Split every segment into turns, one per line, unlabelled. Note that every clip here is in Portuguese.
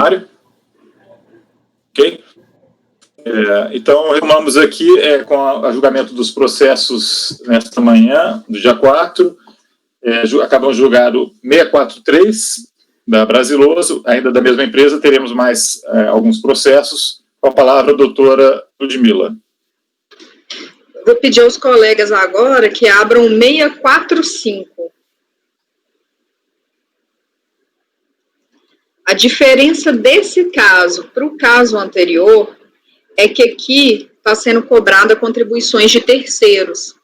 Mário? Ok? Então, retomamos aqui com o julgamento dos processos nesta manhã, do dia 4. Acabamos de julgar o 643 da Brasiloso, ainda da mesma empresa. Teremos mais alguns processos. Com a palavra, a doutora Ludmila.
Vou pedir aos colegas agora que abram 645. A diferença desse caso para o caso anterior é que aqui está sendo cobrada contribuições de terceiros.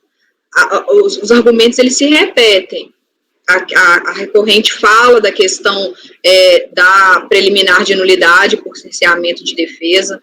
Os argumentos, eles se repetem. A recorrente fala da questão da preliminar de nulidade por cerceamento de defesa.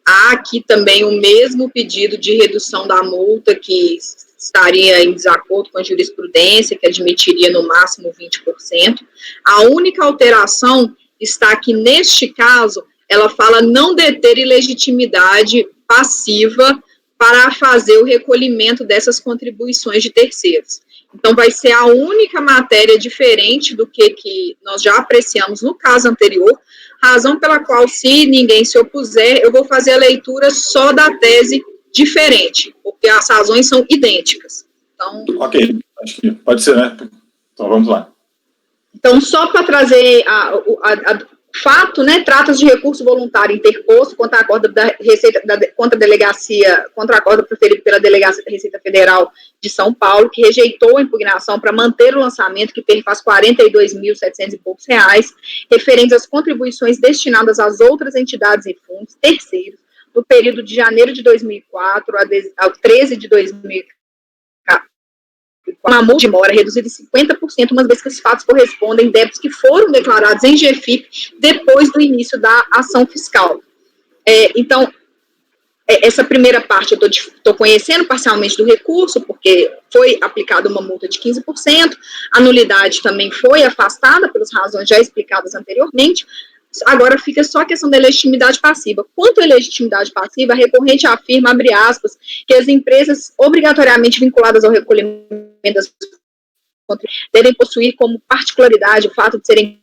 Há aqui também o mesmo pedido de redução da multa, que estaria em desacordo com a jurisprudência, que admitiria no máximo 20%. A única alteração está que, neste caso, ela fala não deter ilegitimidade passiva para fazer o recolhimento dessas contribuições de terceiros. Então, vai ser a única matéria diferente do que nós já apreciamos no caso anterior, razão pela qual, se ninguém se opuser, eu vou fazer a leitura só da tese diferente, porque as razões são idênticas. Então,
ok, acho que pode ser, né? Então, vamos lá.
Então, só para trazer fato, né, trata-se de recurso voluntário interposto contra a acordo da Receita, contra a acordo proferido pela Delegacia da Receita Federal de São Paulo, que rejeitou a impugnação para manter o lançamento, que perfaz 42.700 e poucos reais, referentes às contribuições destinadas às outras entidades e fundos terceiros, no período de janeiro de 2004 ao 13 de 2004, com a multa de mora reduzida em 50%, uma vez que os fatos correspondem a débitos que foram declarados em GFIP depois do início da ação fiscal. Então, essa primeira parte eu estou conhecendo parcialmente do recurso, porque foi aplicada uma multa de 15%, a nulidade também foi afastada pelas razões já explicadas anteriormente. Agora fica só a questão da legitimidade passiva. Quanto à legitimidade passiva, a recorrente afirma, abre aspas, que as empresas obrigatoriamente vinculadas ao recolhimento das devem possuir como particularidade o fato de serem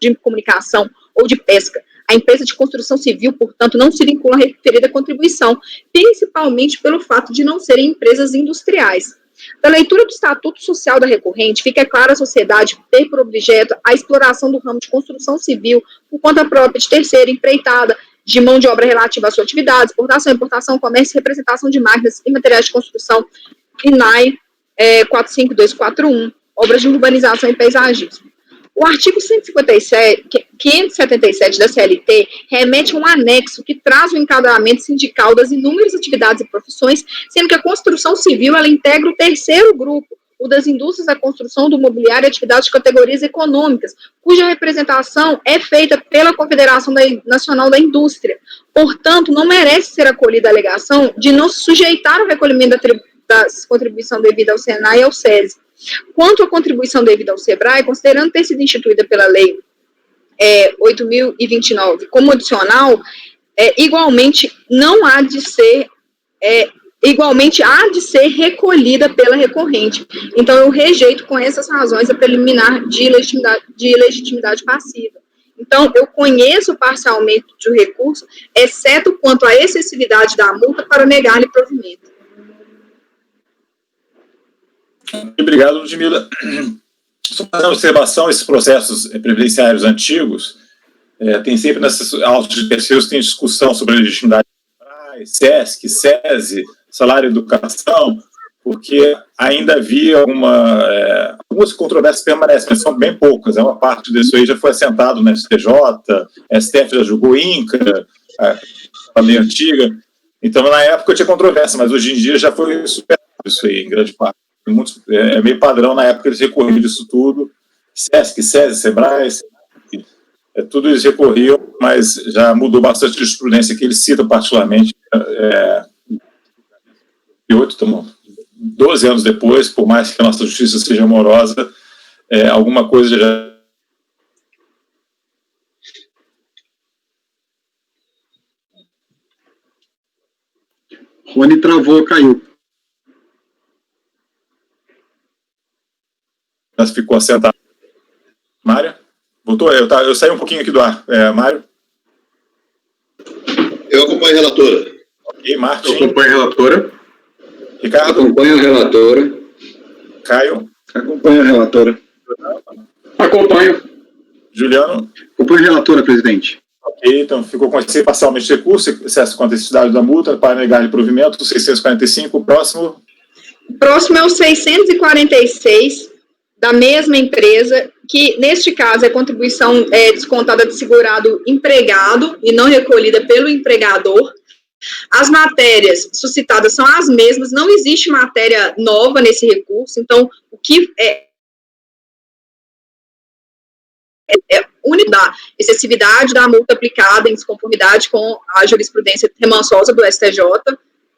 de comunicação ou de pesca. A empresa de construção civil, portanto, não se vincula à referida contribuição, principalmente pelo fato de não serem empresas industriais. Da leitura do Estatuto Social da recorrente, fica claro a sociedade ter por objeto a exploração do ramo de construção civil por conta própria de terceira empreitada, de mão de obra relativa à sua atividade, exportação, importação, comércio e representação de máquinas e materiais de construção, INAI 45241, obras de urbanização e paisagismo. O artigo 577 da CLT remete a um anexo que traz o enquadramento sindical das inúmeras atividades e profissões, sendo que a construção civil ela integra o terceiro grupo, o das indústrias da construção, do mobiliário e atividades de categorias econômicas, cuja representação é feita pela Confederação Nacional da Indústria. Portanto, não merece ser acolhida a alegação de não se sujeitar ao recolhimento da contribuição devida ao SENAI e ao SESI. Quanto à contribuição devida ao SEBRAE, considerando ter sido instituída pela Lei 8.029 como adicional, igualmente há de ser recolhida pela recorrente. Então, eu rejeito com essas razões a preliminar de legitimidade passiva. Então, eu conheço parcialmente o recurso, exceto quanto à excessividade da multa para negar-lhe provimento.
Obrigado, Ludmila. Só para uma observação, esses processos previdenciários antigos, tem sempre nessas autos de terceiros, tem discussão sobre a legitimidade do SESC, SESI, salário e educação, porque ainda havia algumas controvérsias permanecem, mas são bem poucas. Uma parte disso aí já foi assentado no STJ, STF já julgou INCRA, a lei antiga. Então, na época tinha controvérsia, mas hoje em dia já foi superado isso aí, em grande parte. É meio padrão, na época eles recorriam disso tudo, SESC, SESI, SEBRAE, tudo eles recorriam, mas já mudou bastante a jurisprudência que eles citam particularmente. 12 anos depois, por mais que a nossa justiça seja amorosa, alguma coisa já...
Rony travou, caiu.
Mas ficou assentado. Mário, Voltou? Eu saí um pouquinho aqui do ar. Mário?
Eu acompanho a relatora.
Ok, Martim?
Eu acompanho a relatora.
Ricardo?
Acompanho a relatora.
Caio?
Acompanho a relatora. Acompanho.
Juliano?
Acompanho a relatora, presidente.
Ok, então ficou conhecido parcialmente de recurso, excesso contra a necessidade da multa, para negar-lhe provimento, 645, o próximo.
O próximo é o 646, da mesma empresa, que, neste caso, é contribuição descontada de segurado empregado e não recolhida pelo empregador. As matérias suscitadas são as mesmas, não existe matéria nova nesse recurso, então, o que da excessividade da multa aplicada em desconformidade com a jurisprudência remansosa do STJ,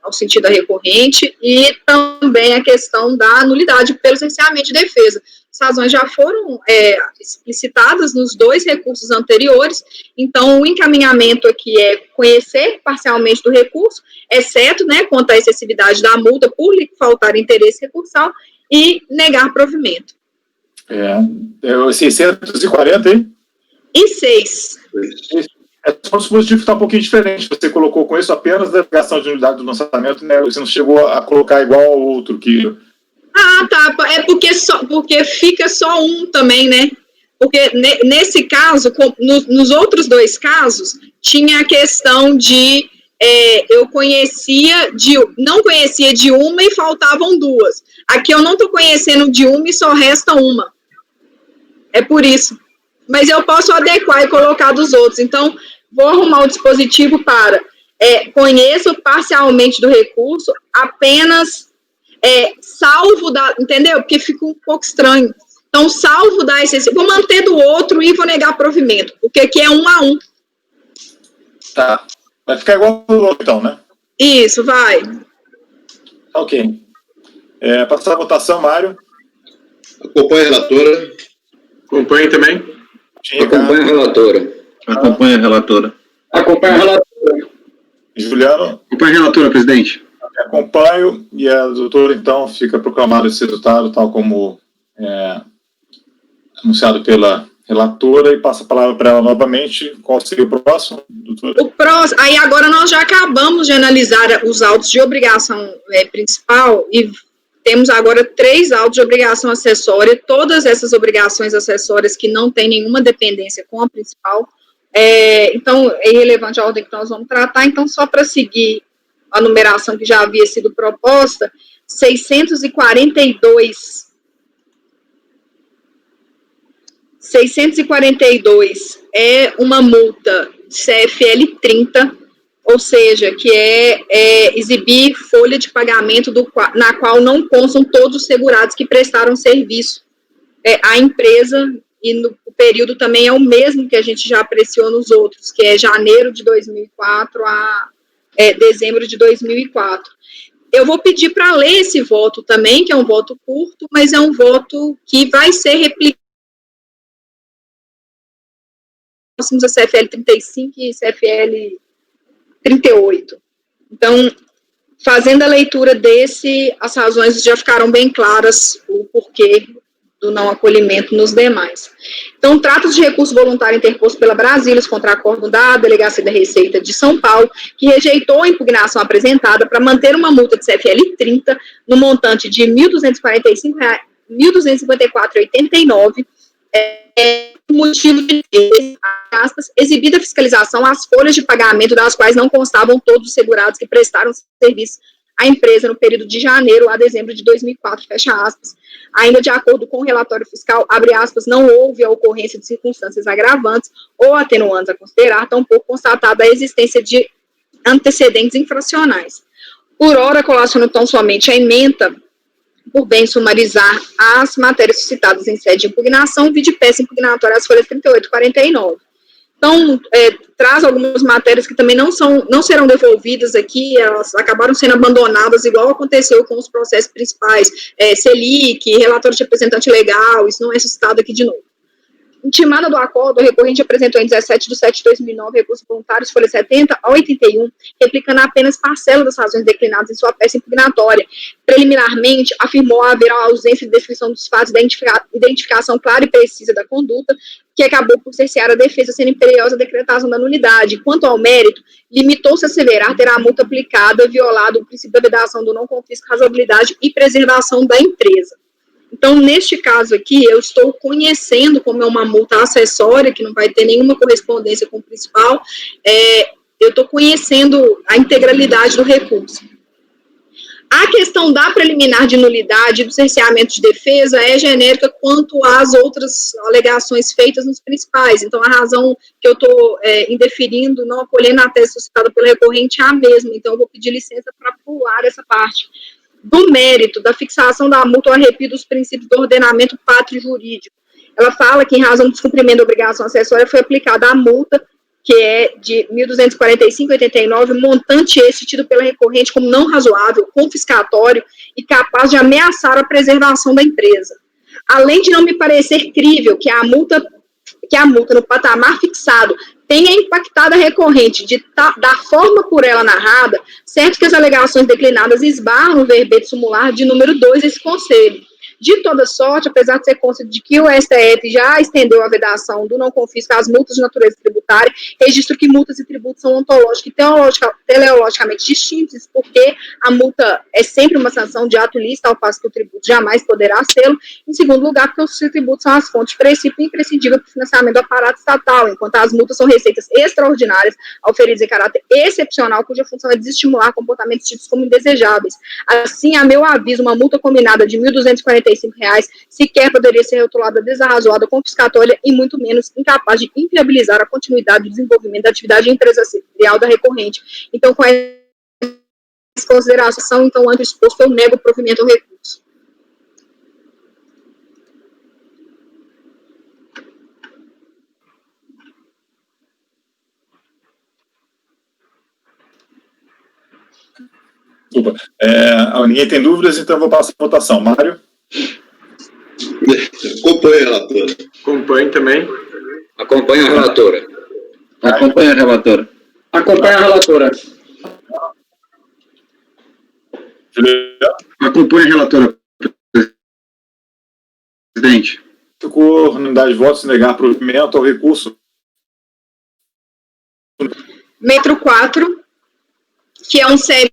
ao sentido da recorrente, e também a questão da nulidade pelo cerceamento de defesa. As razões já foram explicitadas nos 2 recursos anteriores, então o encaminhamento aqui é conhecer parcialmente do recurso, exceto, né, quanto à excessividade da multa por lhe faltar interesse recursal, e negar provimento.
640, hein?
Em 6.
O dispositivo está um pouquinho diferente. Você colocou com isso apenas a delegação de unidade do lançamento, né? Você não chegou a colocar igual ao outro que...
Ah, tá. É porque fica só um também, né? Porque nesse caso, nos outros 2 casos, tinha a questão de eu não conhecia de uma e faltavam 2. Aqui eu não estou conhecendo de uma e só resta uma. É por isso. Mas eu posso adequar e colocar dos outros. Então, vou arrumar o dispositivo para conheço parcialmente do recurso, apenas salvo da... Entendeu? Porque fica um pouco estranho. Então, salvo da excessiva... Vou manter do outro e vou negar provimento, porque aqui é 1 a 1.
Tá. Vai ficar igual ao outro, então, né?
Isso, vai.
Ok. Passar a votação, Mário.
Acompanho a relatora.
Acompanho também.
Acompanho a relatora.
Acompanho a relatora. Acompanho a relatora.
Juliano?
Acompanho a relatora, presidente.
Acompanho, e a doutora, então, fica proclamado esse resultado, tal como anunciado pela relatora, e passa a palavra para ela novamente. Qual seria o próximo, doutora?
O próximo, aí agora nós já acabamos de analisar os autos de obrigação principal e temos agora 3 autos de obrigação acessória, todas essas obrigações acessórias que não têm nenhuma dependência com a principal. Então, é irrelevante a ordem que nós vamos tratar, então, só para seguir a numeração que já havia sido proposta, 642 é uma multa CFL 30, ou seja, que exibir folha de pagamento na qual não constam todos os segurados que prestaram serviço à empresa, e o período também é o mesmo que a gente já apreciou nos outros, que é janeiro de 2004 a dezembro de 2004. Eu vou pedir para ler esse voto também, que é um voto curto, mas é um voto que vai ser replicado próximos a CFL 35 e CFL 38. Então, fazendo a leitura as razões já ficaram bem claras, o porquê do não acolhimento nos demais. Então, trata-se de recurso voluntário interposto pela Brasília contra acórdão da Delegacia da Receita de São Paulo, que rejeitou a impugnação apresentada para manter uma multa de CFL 30 no montante de R$ 1.254,89, motivo de exibida a fiscalização às folhas de pagamento das quais não constavam todos os segurados que prestaram serviço à empresa no período de janeiro a dezembro de 2004, fecha aspas. Ainda de acordo com o relatório fiscal, abre aspas, não houve a ocorrência de circunstâncias agravantes ou atenuantes a considerar, tampouco constatada a existência de antecedentes infracionais. Por ora, colaciono tão somente a ementa por bem sumarizar as matérias suscitadas em sede de impugnação, vide peça impugnatória às folhas 38 e 49. Então, traz algumas matérias que também não serão devolvidas aqui, elas acabaram sendo abandonadas, igual aconteceu com os processos principais, Selic, relatório de representante legal, isso não é suscitado aqui de novo. Intimada do acordo, a recorrente apresentou em 17/7/2009 recursos voluntários, folha 70 a 81, replicando apenas parcela das razões declinadas em sua peça impugnatória. Preliminarmente, afirmou haver a ausência de descrição dos fatos da identificação clara e precisa da conduta, que acabou por cercear a defesa sendo imperiosa a decretação da nulidade. Quanto ao mérito, limitou-se a asseverar ter a multa aplicada violado o princípio da vedação do não confisco, razoabilidade e preservação da empresa. Então, neste caso aqui, eu estou conhecendo como é uma multa acessória, que não vai ter nenhuma correspondência com o principal, eu estou conhecendo a integralidade do recurso. A questão da preliminar de nulidade e do cerceamento de defesa é genérica quanto às outras alegações feitas nos principais. Então, a razão que eu estou indeferindo, não acolhendo a tese suscitada pelo recorrente é a mesma. Então, eu vou pedir licença para pular essa parte. Do mérito, da fixação da multa ao arrepio dos princípios do ordenamento pátrio jurídico. Ela fala que, em razão do descumprimento da obrigação acessória, foi aplicada a multa, que é de R$ 1.245,89, montante esse tido pela recorrente como não razoável, confiscatório e capaz de ameaçar a preservação da empresa. Além de não me parecer crível que a multa no patamar fixado tenha impactado a recorrente da forma por ela narrada, certo que as alegações declinadas esbarram no verbete sumular de número 2 desse conselho. De toda sorte, apesar de ser cônscio de que o STF já estendeu a vedação do não confisco às multas de natureza tributária, registro que multas e tributos são ontológicos e teleologicamente distintos, porque a multa é sempre uma sanção de ato lícito, ao passo que o tributo jamais poderá ser. Em segundo lugar, porque os tributos são as fontes de princípio imprescindível para o financiamento do aparato estatal, enquanto as multas são receitas extraordinárias, auferidas em caráter excepcional, cuja função é desestimular comportamentos tidos como indesejáveis. Assim, a meu aviso, uma multa combinada de R$ 1.245 sequer poderia ser rotulada desarrazoada, confiscatória e muito menos incapaz de inviabilizar a continuidade do desenvolvimento da atividade empresarial da recorrente. Então, com essa consideração, então, antes exposto, eu nego o provimento ao recurso.
Desculpa. Ninguém tem dúvidas, então vou passar a votação. Mário?
Acompanho a relatora.
Acompanho também.
Acompanho a relatora.
Acompanho a relatora.
Acompanha a relatora.
Juliano?
Acompanho a relatora, presidente.
Ficou unanimidade de votos, negar provimento ao recurso.
Metro 4, que é um CFL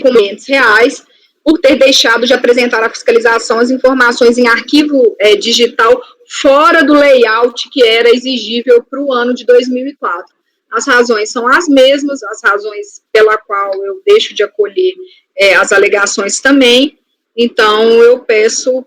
com R$500, por ter deixado de apresentar à fiscalização as informações em arquivo digital fora do layout que era exigível para o ano de 2004. As razões são as mesmas, as razões pela qual eu deixo de acolher as alegações também. Então, eu peço,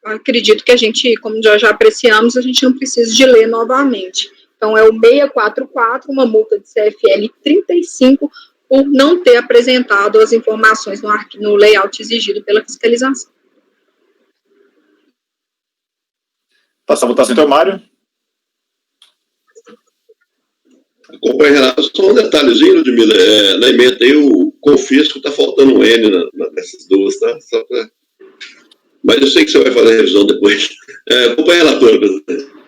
acredito que a gente, como já apreciamos, a gente não precisa de ler novamente. Então, é o 644, uma multa de CFL 35, por não ter apresentado as informações no layout exigido pela fiscalização.
Passar a votação, então, Mário?
Acompanho a relatora. Só um detalhezinho, Ludmila, na emenda aí, o confisco está faltando um N nessas duas, tá? Só pra... Mas eu sei que você vai fazer a revisão depois. Acompanho a relatora, presidente.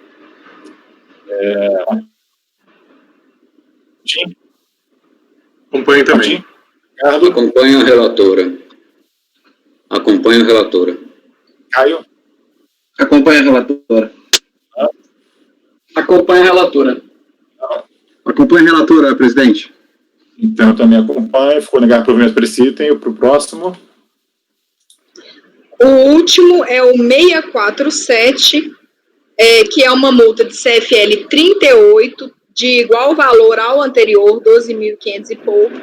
Tim?
Acompanho também.
Ricardo?
Acompanho a relatora. Acompanho a relatora.
Caio?
Acompanho a relatora.
Acompanha a relatora.
Acompanho a relatora, presidente.
Então, eu também acompanho. Ficou negar provimento para esse item. Para o próximo.
O último é o 647, que é uma multa de CFL 38, de igual valor ao anterior, 12.500 e pouco,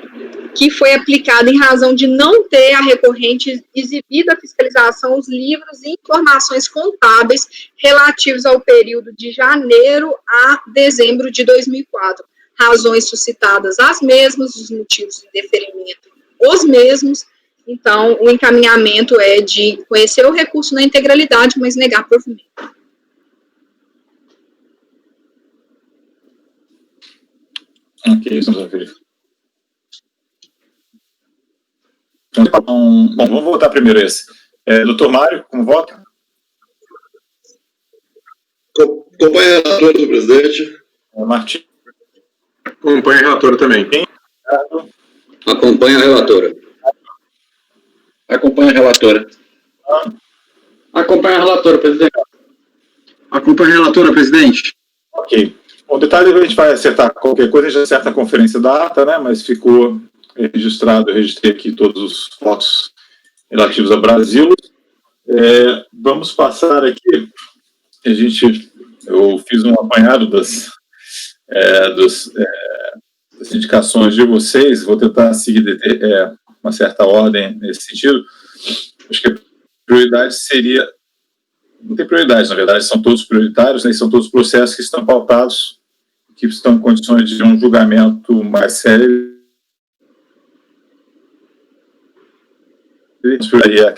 que foi aplicada em razão de não ter a recorrente exibido à fiscalização os livros e informações contábeis relativos ao período de janeiro a dezembro de 2004. Razões suscitadas as mesmas, os motivos de deferimento os mesmos. Então, o encaminhamento é de conhecer o recurso na integralidade, mas negar provimento.
Ok, estamos a verificar. Então, bom, vamos votar primeiro esse. Doutor Mário, como vota?
Acompanho a relatora do presidente.
Martim?
Acompanho a relatora também.
Ricardo?
Acompanho a relatora.
Acompanho a relatora.
Acompanha a relatora, presidente.
Acompanha a relatora, presidente.
Ok. Bom, detalhe, a gente vai acertar qualquer coisa, a gente acerta a conferência da ata, né? Mas ficou registrado, eu registrei aqui todos os votos relativos ao Brasil. Vamos passar aqui, eu fiz um apanhado das indicações de vocês, vou tentar seguir uma certa ordem nesse sentido. Acho que a prioridade seria, não tem prioridade, na verdade, são todos prioritários, né, são todos processos que estão pautados, que estão em condições de um julgamento mais sério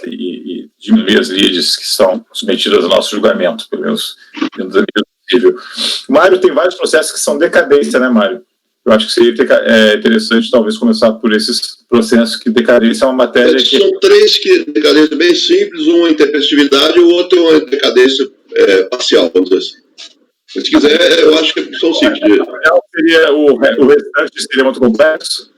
e diminuir as lides que são submetidas ao nosso julgamento, pelo menos dentro da medida possível. O Mário tem vários processos que são decadência, né, Mário? Eu acho que seria interessante, talvez, começar por esses processos que decadência é uma matéria que...
São três que decadência bem simples, uma é intempestividade e o outro é uma decadência parcial, vamos dizer assim. Se quiser, eu acho que são simples.
O restante seria muito complexo?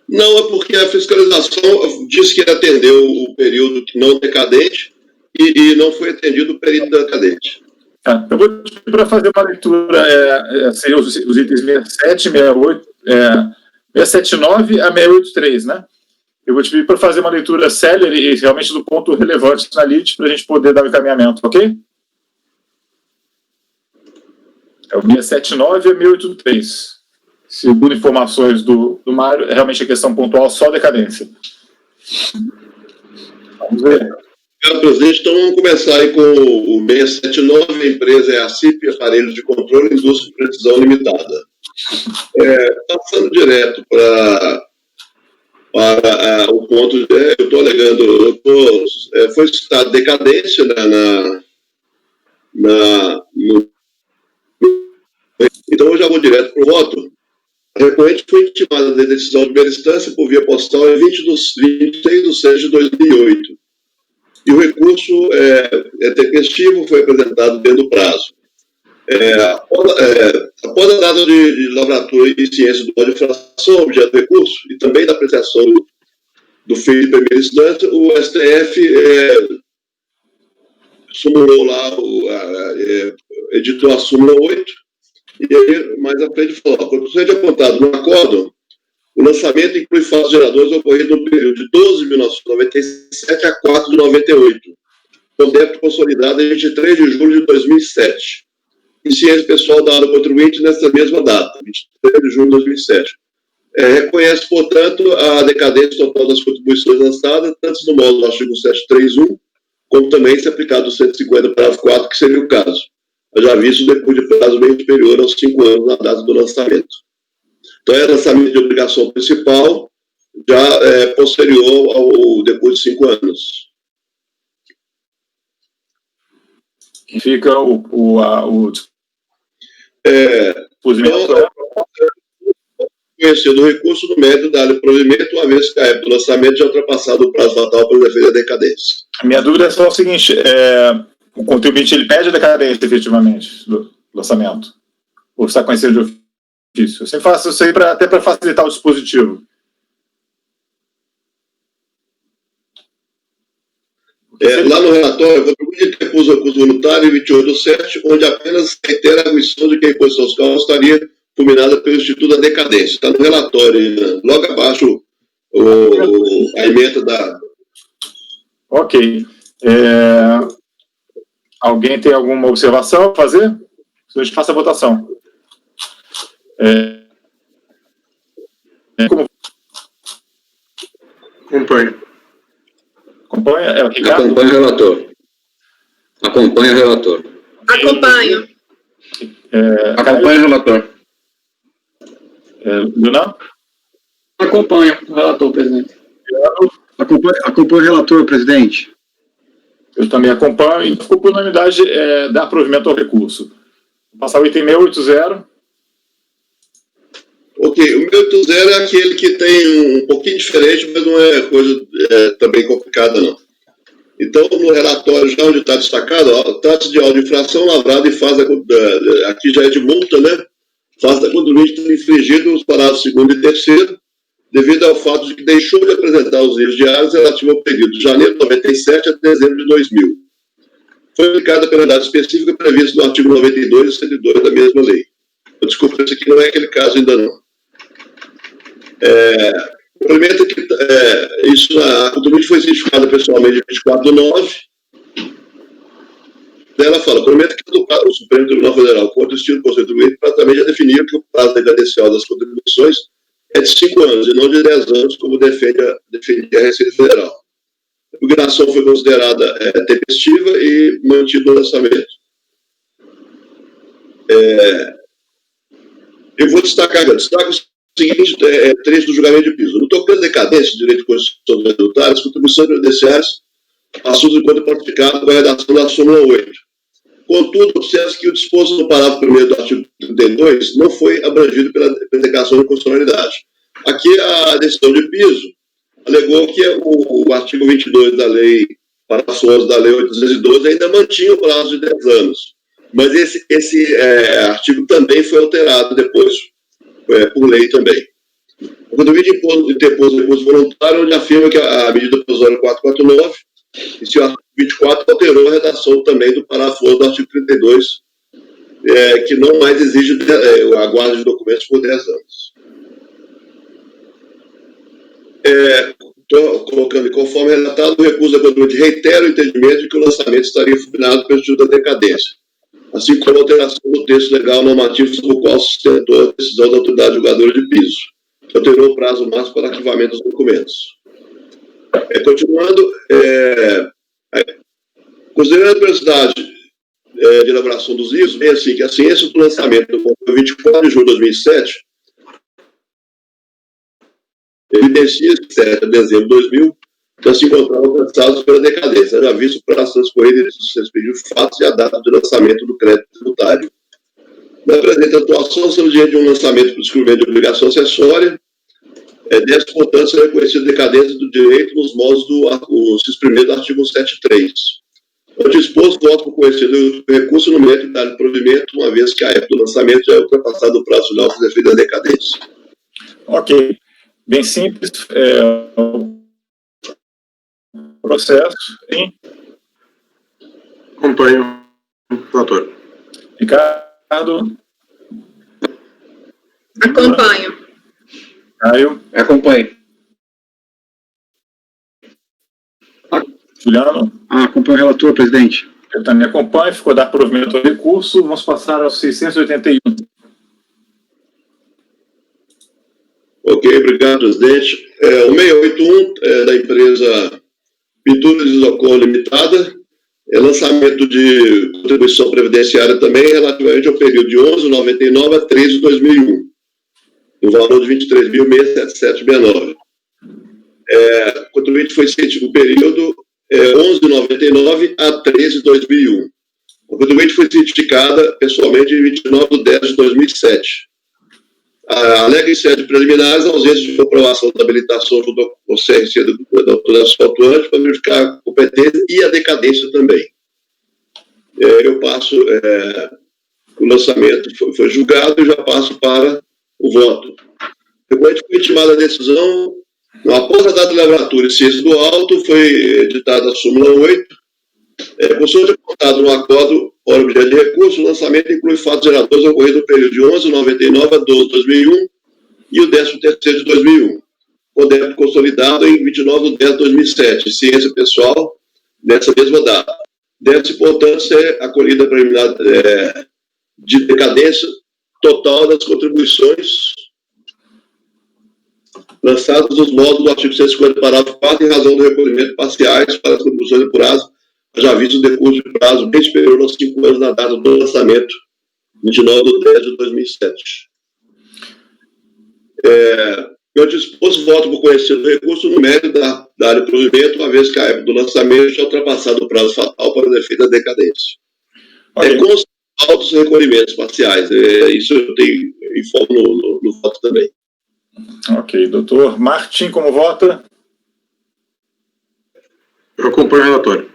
Não, é porque a fiscalização disse que atendeu o período não decadente e não foi atendido o período decadente.
Eu vou pedir para fazer uma leitura, seria os itens 67, 68, 679 a 683, né? Eu vou te pedir para fazer uma leitura célere e realmente do ponto relevante na LIT para a gente poder dar o encaminhamento, ok? É o 679 a 683. Segundo informações do Mário, é realmente a questão pontual só decadência. Vamos ver.
Obrigado, presidente. Então, vamos começar aí com o 679, a empresa é a CIP, Aparelhos de Controle Indústria de Precisão Limitada. Passando direto para o ponto, eu estou alegando, foi citado decadência então eu já vou direto para o voto. A recorrente foi intimada de decisão de primeira instância por via postal em 26 de 6 de 2008. E o recurso tempestivo foi apresentado dentro do prazo. Após a data de lavratura e ciência do de infração, objeto do recurso, e também da apreciação do feito de primeira instância, o STF sumulou lá, editou a súmula 8, e aí, mais à frente, falou: quando seja apontado no acórdão, o lançamento inclui fatos geradores ocorridos no período de 12 de 1997 a 4 de 98, com débito consolidado em 23 de julho de 2007. E ciência pessoal dada ao contribuinte nessa mesma data, 23 de julho de 2007. Reconhece, portanto, a decadência total das contribuições lançadas, tanto no módulo do artigo 731, como também se aplicado o 150, parágrafo 4, que seria o caso. Já visto depois de prazo bem superior aos 5 anos na data do lançamento. Então, lançamento de obrigação principal, já posterior ao depois de 5 anos.
E fica o
conhecido o recurso no mérito dar-lhe provimento, uma vez que a época do lançamento já ultrapassado o prazo fatal para o efeito da decadência.
A minha dúvida é só o seguinte: o contribuinte ele pede a decadência efetivamente do lançamento? Ou está conhecendo de ofício? Eu sempre faço isso aí até para facilitar o dispositivo.
Lá no relatório, o contribuinte repôs o recurso voluntário em 28/7, onde apenas reitera a arguição de que a imposição fiscal estaria fulminada pelo Instituto da Decadência. Está no relatório, logo abaixo, a emenda da...
Ok. Alguém tem alguma observação a fazer? A gente faça a votação. Acompanha? O Ricardo?
Acompanha o relator. Acompanha o relator.
Acompanho.
Acompanha o relator.
Luna?
Acompanho o relator, presidente.
Acompanha o relator, presidente.
Eu também acompanho e ficou por unanimidade dar provimento ao recurso. Vou passar o item 680.
Ok, o 680 é aquele que tem um pouquinho diferente, mas não é coisa também complicada, não. Então, no relatório, já onde está destacado, trata-se de auto-infração lavrada em fase aqui já é de multa, né? Fase da contribuinte ter infringido os parágrafos 2º e 3º, devido ao fato de que deixou de apresentar os livros diários relativos ao período de janeiro de 97 a dezembro de 2000. foi aplicada a penalidade específica prevista no artigo 92 e 102 da mesma lei. Desculpa, esse aqui não é aquele caso ainda não. Complementa que a contribuinte foi certificada pessoalmente de 24/9. Ela fala, complementa que o Supremo Tribunal Federal, com o destino do contribuinte, praticamente já definiu que o prazo decadencial das contribuições é de 5 anos e não de 10 anos, como defendia a Receita Federal. A impugnação foi considerada tempestiva e mantido no lançamento. Eu vou destaco o seguinte trecho do julgamento de piso. No tocante à decadência do direito de constituição dos tributários, as contribuições previdenciárias passam de conta participado com a redação da súmula 8. Contudo, observa que o disposto no parágrafo 1º do artigo 32 não foi abrangido pela declaração de constitucionalidade. Aqui, a decisão de piso alegou que o artigo 22 da lei, parágrafo 11 da lei 812, ainda mantinha o prazo de 10 anos. Mas esse artigo também foi alterado depois, por lei também. O contribuinte interpôs recurso voluntário, onde afirma que a medida provisória 449, e se o artigo 24 alterou a redação também do parágrafo 11 do artigo 32, que não mais exige a guarda de documentos por 10 anos. Estou colocando, conforme relatado, o recurso da contribuinte reitera o entendimento de que o lançamento estaria fulminado pelo Instituto da Decadência, assim como a alteração do texto legal normativo sobre o qual sustentou a decisão da autoridade julgadora de piso, que alterou o prazo máximo para arquivamento dos documentos. Continuando, considerando a necessidade de elaboração dos livros, bem assim, que a ciência do lançamento do 24 de julho de 2007 evidencia que 7 de dezembro de 2000 já se encontravam alcançados pela decadência, já visto para as transcorridas dos respectivos fatos e a data de lançamento do crédito tributário. Na presente atuação, estamos diante de um lançamento por descobrimento de obrigação acessória, deve, portanto, ser reconhecida a decadência do direito nos moldes do inciso 1º do artigo 173. Onde exposto, voto por conhecer o recurso no mérito de provimento, uma vez que a época do lançamento já é ultrapassado o prazo final para efeito da decadência.
Ok. Bem simples. O processo, hein?
Acompanho, relator.
Ricardo?
Acompanho.
Caio?
Acompanho.
Juliano?
Acompanho o relator, presidente.
Eu também acompanho. Ficou dar provimento ao recurso. Vamos passar ao 681.
Ok, obrigado, presidente. O 681 é da empresa Pinturas Isocor Limitada, lançamento de contribuição previdenciária também relativamente ao período de 11/99 a 13/2001, no valor de 23.677,69. O contribuinte foi ciente do período 11/99 a 13/2001. O contribuinte foi certificada pessoalmente em 29/10/2007. Alega em sede preliminares a ausência de comprovação da habilitação junto ao CRC da autorização atuante para verificar a competência e a decadência também. Eu passo, o lançamento foi julgado e já passo para o voto. Depois foi intimada a decisão, após a data de lavratura e ciência do auto, foi editada a súmula 8, consoante apontado no acordo por objeto de recurso, o lançamento inclui fatos geradores ocorridos no período de 11/99 a 12/2001 e o 13º de 2001, com débito consolidado em 29/10/2007, ciência pessoal, nessa mesma data. Deve-se, portanto, ser acolhida a preliminar de decadência total das contribuições lançadas nos moldes do artigo 150, parágrafo 4, em razão do recolhimento parciais para as contribuições apuradas, já visto o decurso de prazo bem superior aos 5 anos na data do lançamento, 29/10/2007. Eu disposto voto por conhecer o recurso no mérito da área de provimento, uma vez que a época do lançamento já ultrapassado o prazo fatal para o efeito da decadência.
Okay.
Com os altos recolhimentos parciais, isso eu tenho informo no voto também.
Ok. Doutor Martim, como vota?
Eu acompanho o relator.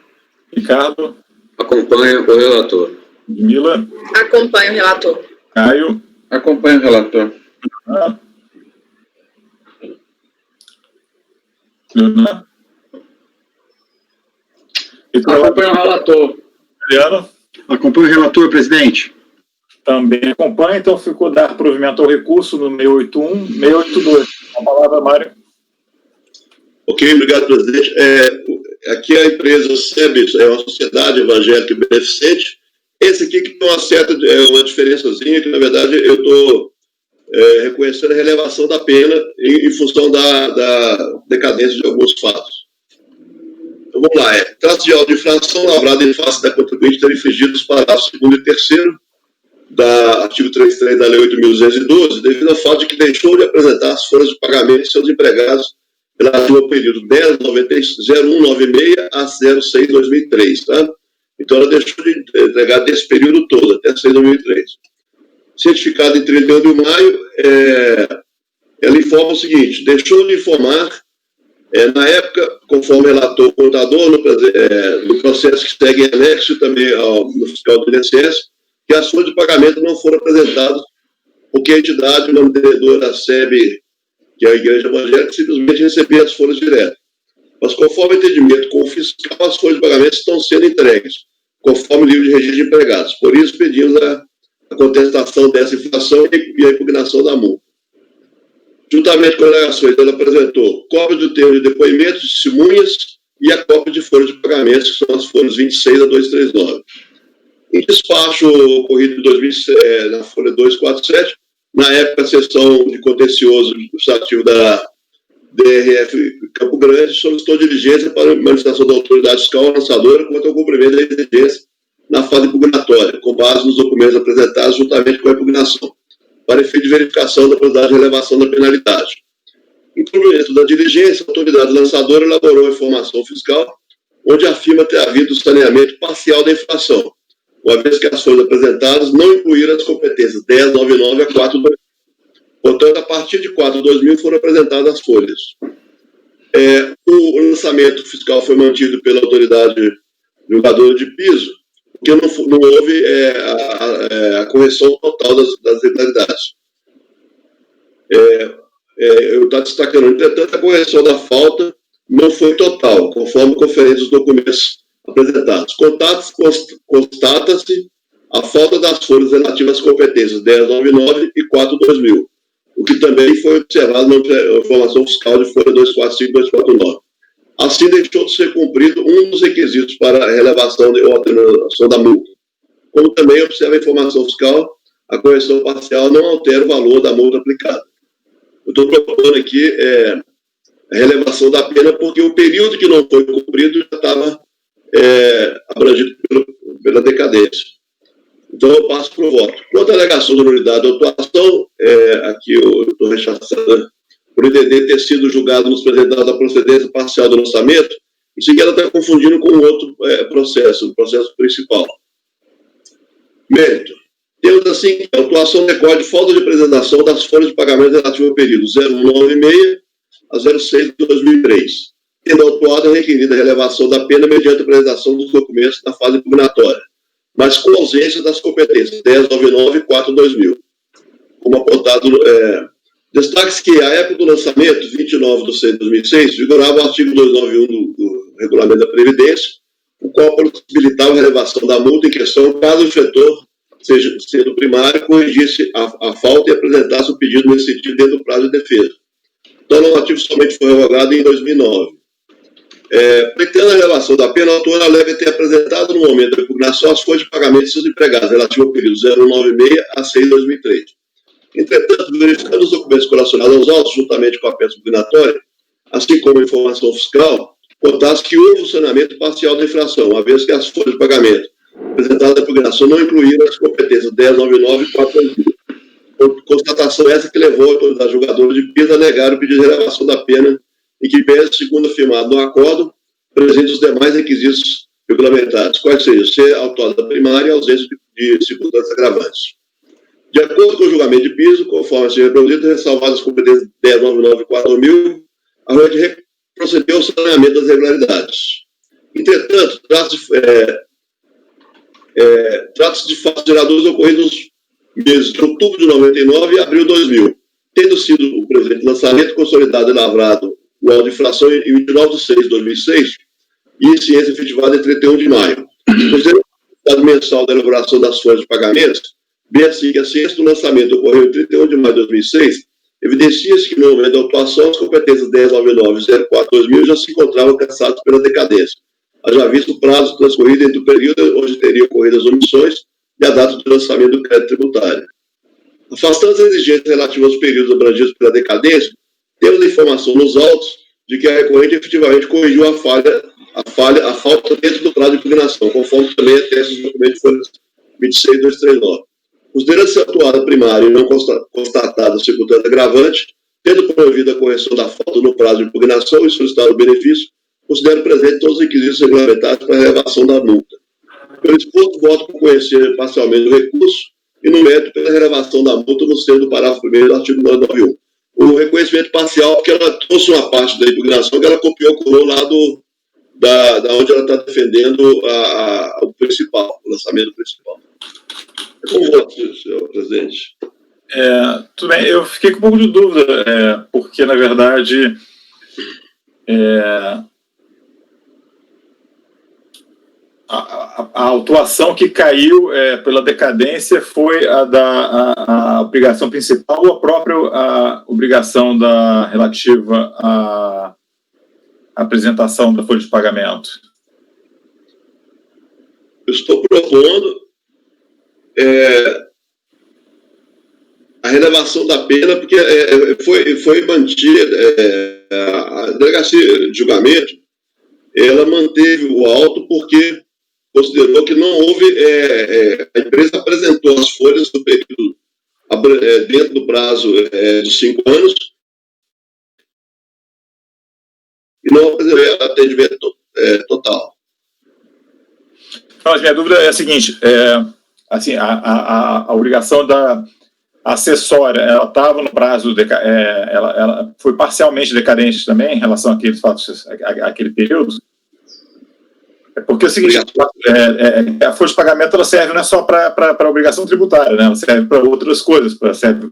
Ricardo?
Acompanho o relator.
Ludmila?
Acompanho o relator.
Caio?
Acompanho o relator.
Leonardo?
Acompanho o relator.
Adriano?
Acompanho o relator, presidente.
Também acompanha, então ficou dar provimento ao recurso no 681, 682. Com a palavra, Mário.
Ok, obrigado, presidente. Aqui a empresa SEB é uma sociedade evangélica beneficente. Esse aqui que tem uma diferençazinha, que na verdade eu estou reconhecendo a relevação da pena em função da decadência de alguns fatos. Então vamos lá. Trata-se de auto de infração lavrada em face da contribuinte ter infringido os parágrafos 2º e 3º da artigo 33 da Lei 8.212, devido ao fato de que deixou de apresentar as folhas de pagamento de seus empregados relativo ao período 0196 a 06/2003, tá? Então ela deixou de entregar desse período todo, até 6/2003. Certificado em 31 de maio, ela informa o seguinte: deixou de informar, na época, conforme relatou o contador, no processo que segue em anexo e também no fiscal do INSS, que as folhas de pagamento não foram apresentadas, porque a entidade mantenedora SEB, que é a Igreja Evangélica, simplesmente recebia as folhas direto. Mas, conforme o entendimento com o fiscal, as folhas de pagamento estão sendo entregues, conforme o livro de registro de empregados. Por isso, pedimos a contestação dessa infração e a impugnação da multa. Juntamente com as alegações, ela apresentou cópia do termo de depoimentos, testemunhas e a cópia de folhas de pagamentos, que são as folhas 26 a 239. Em despacho ocorrido na folha 247, na época, a sessão de contencioso administrativo da DRF Campo Grande solicitou diligência para a manifestação da autoridade fiscal lançadora quanto ao cumprimento da exigência na fase impugnatória, com base nos documentos apresentados juntamente com a impugnação, para efeito de verificação da probabilidade de relevação da penalidade. Em cumprimento da diligência, a autoridade lançadora elaborou a informação fiscal, onde afirma ter havido saneamento parcial da infração, uma vez que as folhas apresentadas não incluíram as competências 1099 a 4.2000. Portanto, a partir de 4.2000 foram apresentadas as folhas. O lançamento fiscal foi mantido pela autoridade julgadora de piso, porque não houve a correção total das irregularidades. Eu estou destacando, entretanto, a correção da falta não foi total, conforme conferidos os documentos apresentados. Constata-se a falta das folhas relativas às competências 1099 e 4.2000, o que também foi observado na informação fiscal de folha 245 e 249. Assim, deixou de ser cumprido um dos requisitos para a relevação ou atenuação da multa. Como também observa a informação fiscal, a correção parcial não altera o valor da multa aplicada. Eu estou propondo aqui a relevação da pena porque o período que não foi cumprido já estava abrangido pela decadência. Então, eu passo para o voto. Quanto à alegação da nulidade da autuação, aqui eu estou rechaçando por entender ter sido julgado nos apresentados da procedência parcial do lançamento, em seguida ela está confundindo com outro processo, o processo principal. Mérito. Temos assim, a autuação decorre de falta de apresentação das folhas de pagamento relativo ao período 0196 a 06 de 2003. Tendo autuado a requerida relevação da pena mediante a apresentação dos documentos na fase impugnatória, mas com ausência das competências 1099 e 4.2000. Como apontado, destaque-se que, à época do lançamento, 29 de 6 de 2006, vigorava o artigo 291 do Regulamento da Previdência, o qual possibilitava a relevação da multa em questão caso o infrator, sendo primário, corrigisse a falta e apresentasse o pedido nesse sentido dentro do prazo de defesa. Então, o normativo somente foi revogado em 2009. Pretendo a relevação da pena, a autora alega ter apresentado no momento da impugnação as folhas de pagamento de seus empregados, relativo ao período 096 a 6 de 2003. Entretanto, verificando os documentos correlacionados aos autos, juntamente com a peça impugnatória, assim como a informação fiscal, contasse que houve saneamento parcial da infração, uma vez que as folhas de pagamento apresentadas na impugnação não incluíram as competências 1099 e 4.2000. Constatação essa que levou a autoridade julgadora de piso a negar o pedido de relevação da pena, em que pese, segundo afirmado no acordo, presente os demais requisitos regulamentares, quais sejam ser autor da primária e ausência de circunstâncias agravantes. De acordo com o julgamento de piso, conforme se reproduzido, ressalvadas as competências 1099 e 4.000, a RED procedeu ao saneamento das irregularidades. Entretanto, trata-se de fatos geradores ocorridos nos meses de outubro de 99 e abril de 2000, tendo sido o presente lançamento consolidado e lavrado o auto de infração em 29 de 6 de 2006 e ciência efetivada em 31 de maio. resultado mensal da elaboração das folhas de pagamentos, bem assim que a ciência do lançamento ocorreu em 31 de maio de 2006, evidencia-se que no momento da atuação as competências 1099-04-2000 já se encontravam cansadas pela decadência, haja visto o prazo transcorrido entre o período onde teriam ocorrido as omissões e a data do lançamento do crédito tributário. Afastando as exigências relativas aos períodos abrangidos pela decadência, temos a informação nos autos de que a recorrente efetivamente corrigiu a falta dentro do prazo de impugnação, conforme também atesta os documentos folhas 26 e 239. Considerando-se atuada primária e não constatada circunstância agravante, tendo promovido a correção da falta no prazo de impugnação e solicitado o benefício, considero presente todos os requisitos regulamentares para a elevação da multa. Pelo exposto, voto por conhecer parcialmente o recurso e no mérito pela relevação da multa no centro do parágrafo 1º do artigo 991. O reconhecimento parcial, porque ela trouxe uma parte da impugnação que ela copiou lá da onde ela está defendendo o principal, o lançamento principal. Como voto, senhor presidente?
Tudo bem, eu fiquei com um pouco de dúvida, porque, na verdade, a autuação que caiu pela decadência foi a obrigação principal ou a própria obrigação relativa à apresentação da folha de pagamento?
Eu estou propondo a renovação da pena, porque foi mantida a delegacia de julgamento, ela manteve o auto porque considerou que não houve, a empresa apresentou as folhas do período dentro do prazo de 5 anos e não apresentou atendimento total.
Não, a minha dúvida é a seguinte, assim, a obrigação da acessória, ela estava no prazo, ela foi parcialmente decadente também em relação àqueles fatos, àquele período? Porque é o seguinte, a folha de pagamento ela serve não é só para a obrigação tributária, né? Ela serve para outras coisas, serve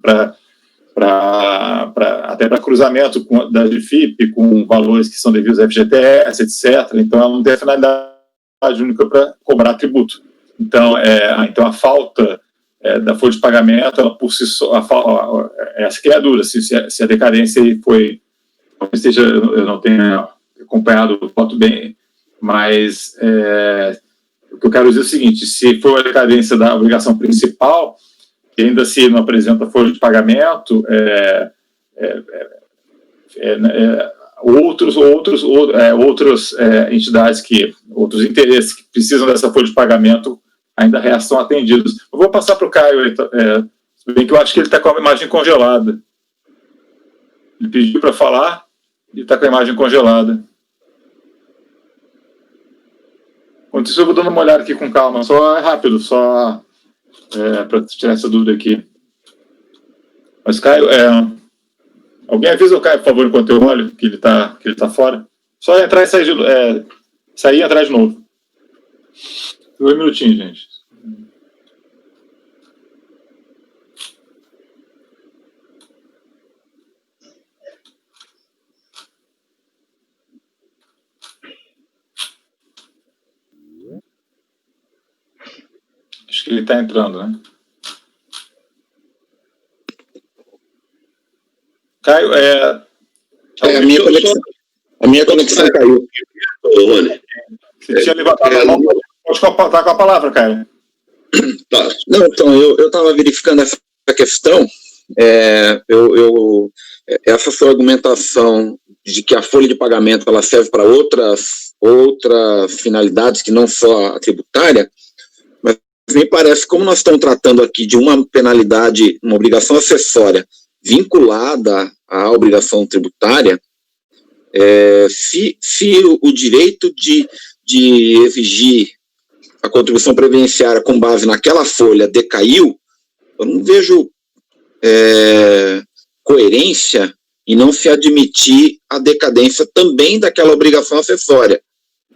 até para cruzamento da GFIP com valores que são devidos ao FGTS, etc. Então, ela não tem a finalidade única para cobrar tributo. Então, a falta da folha de pagamento, ela por si só, essa que é a dúvida, se a decadência foi, eu não tenho acompanhado o voto bem, mas o que eu quero dizer é o seguinte, se for a decadência da obrigação principal, e ainda se não apresenta folha de pagamento, outras entidades outros interesses que precisam dessa folha de pagamento ainda são atendidos. Eu vou passar para o Caio, bem que eu acho que ele está com a imagem congelada. Ele pediu para falar e está com a imagem congelada. Enquanto isso, eu vou dando uma olhada aqui com calma, só rápido, só para tirar essa dúvida aqui. Mas, Caio, alguém avisa o Caio, por favor, enquanto eu olho, que ele tá fora. Só entrar e sair e entrar de novo. 2 minutinhos, gente. Acho que ele está entrando, né? Caio,
a minha conexão caiu.
Você tinha levantado a mão, pode estar com a palavra, Caio.
Tá. Não, então, eu estava verificando essa questão, essa sua argumentação de que a folha de pagamento ela serve para outras finalidades que não só a tributária, mas me parece, como nós estamos tratando aqui de uma penalidade, uma obrigação acessória vinculada à obrigação tributária, se o direito de exigir a contribuição previdenciária com base naquela folha decaiu, eu não vejo coerência em não se admitir a decadência também daquela obrigação acessória,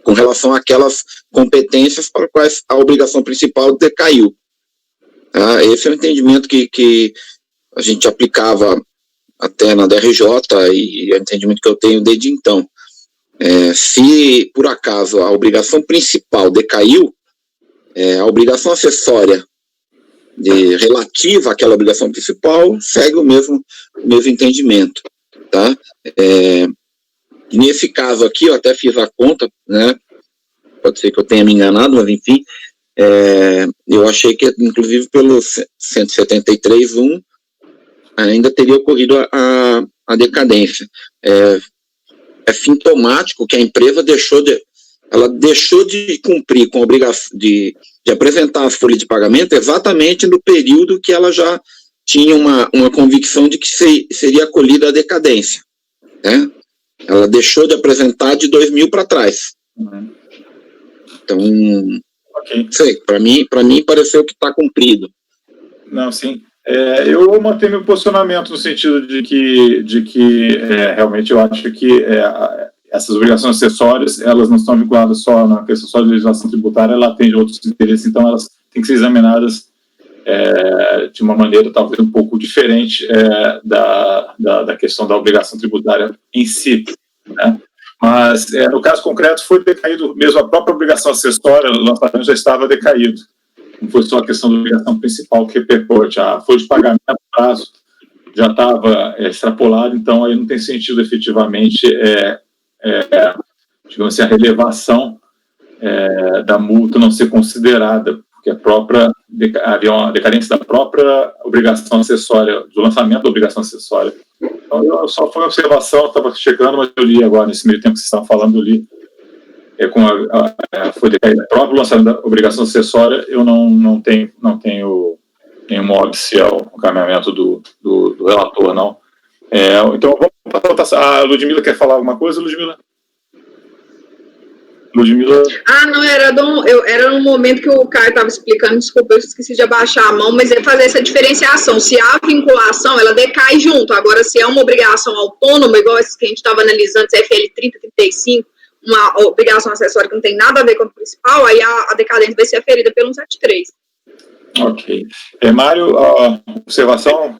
com relação àquelas competências para as quais a obrigação principal decaiu. Esse é o entendimento que a gente aplicava até na DRJ e é o entendimento que eu tenho desde então. Se, por acaso, a obrigação principal decaiu, A obrigação acessória relativa àquela obrigação principal segue o mesmo entendimento, tá? Nesse caso aqui, eu até fiz a conta, né? Pode ser que eu tenha me enganado, mas enfim, eu achei que, inclusive, pelo 173.1, ainda teria ocorrido a decadência. É sintomático que a empresa deixou de cumprir com a obrigação de apresentar as folhas de pagamento exatamente no período que ela já tinha uma convicção de que seria acolhida a decadência, né? Ela deixou de apresentar de 2000 para trás.
Uhum.
Então,
Okay.
sei, para mim pareceu que está cumprido.
Não, sim. Eu mantenho meu posicionamento no sentido de que realmente eu acho que essas obrigações acessórias, elas não estão vinculadas só na questão só de legislação tributária, ela atende outros interesses, então elas têm que ser examinadas de uma maneira talvez um pouco diferente da questão da obrigação tributária em si, né? Mas, no caso concreto, foi decaído mesmo a própria obrigação acessória, o lançamento já estava decaído. Não foi só a questão da obrigação principal que repercute. A folha de pagamento a prazo já estava extrapolada, então aí não tem sentido efetivamente, digamos assim, a relevação da multa não ser considerada, porque havia uma decadência da própria obrigação acessória, do lançamento da obrigação acessória. Então, só foi uma observação, estava checando, mas eu li agora, nesse meio tempo que vocês estavam falando, eu li, foi decaída a própria lançamento da obrigação acessória, eu não tenho nenhum óbice ao encaminhamento do relator, não. Então, vamos passar. A Ludmila quer falar alguma coisa, Ludmila?
Não, era no momento que o Caio estava explicando, desculpa, eu esqueci de abaixar a mão, mas é fazer essa diferenciação. Se há vinculação, ela decai junto. Agora, se é uma obrigação autônoma, igual essa que a gente estava analisando, CFL 3035, uma obrigação acessória que não tem nada a ver com a principal, aí a decadência vai ser aferida pelo 173.
Ok. Mário, observação?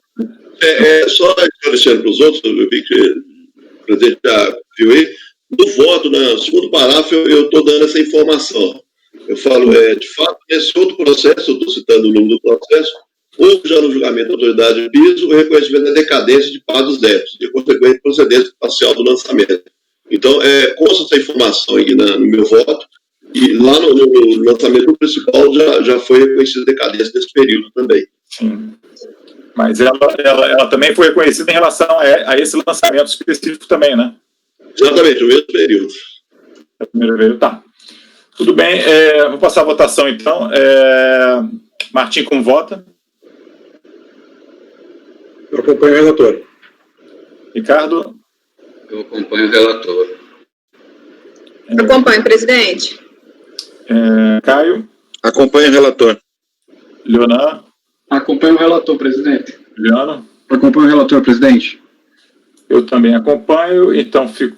Só esclarecendo para os outros, eu vi que o presidente já viu aí. No voto, no segundo parágrafo, eu estou dando essa informação. Eu falo, de fato, nesse outro processo, eu estou citando o nome do processo, houve já no julgamento da autoridade de piso o reconhecimento da decadência de parte dos débitos, de consequente procedência parcial do lançamento. Então, consta essa informação aí no meu voto, e lá no lançamento principal já foi reconhecida a decadência desse período também.
Sim. Mas ela também foi reconhecida em relação a esse lançamento específico também, né?
Exatamente, o mesmo período.
Primeiro período, tá. Tudo bem, vou passar a votação então. Martim, como vota?
Eu acompanho o relator.
Ricardo?
Eu acompanho o relator.
Acompanho, presidente.
Caio?
Acompanho o relator.
Leonan?
Acompanho o relator, presidente.
Juliano?
Acompanho o relator, presidente.
Eu também acompanho, então foi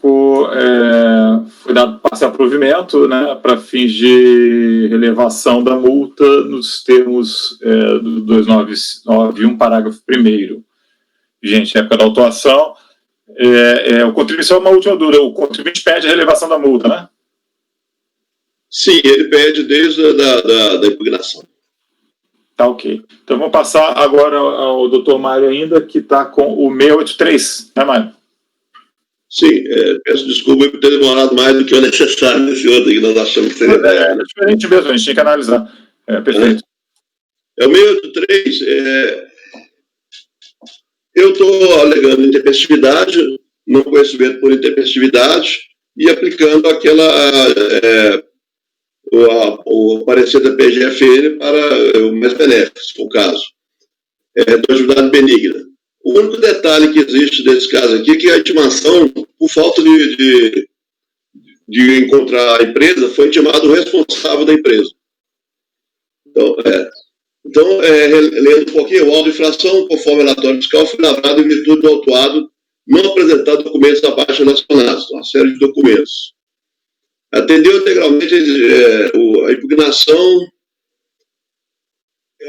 dado parcial provimento, né, para fins de relevação da multa nos termos do 2991, parágrafo 1º. Gente, época da autuação, o contribuinte é uma última dura, o contribuinte pede a relevação da multa, né?
Sim, ele pede desde da impugnação.
Tá, ok. Então, vamos passar agora ao doutor Mário ainda, que está com o 683, né, Mário?
Sim, peço desculpa por ter demorado mais do que o necessário nesse outro que nós achamos que seria.
É diferente mesmo, a gente tinha que analisar. Perfeito.
O 683, eu estou alegando intempestividade, não conhecimento por intempestividade, e aplicando o parecer da PGFN para o mais benéfico, se for o caso, da atividade benigna. O único detalhe que existe desse caso aqui é que a intimação, por falta de encontrar a empresa, foi intimado o responsável da empresa. Então, lendo um pouquinho, o auto de infração, conforme o relatório fiscal, foi lavrado em virtude do autuado não apresentar documentos abaixo relacionados, uma série de documentos. Atendeu integralmente a impugnação,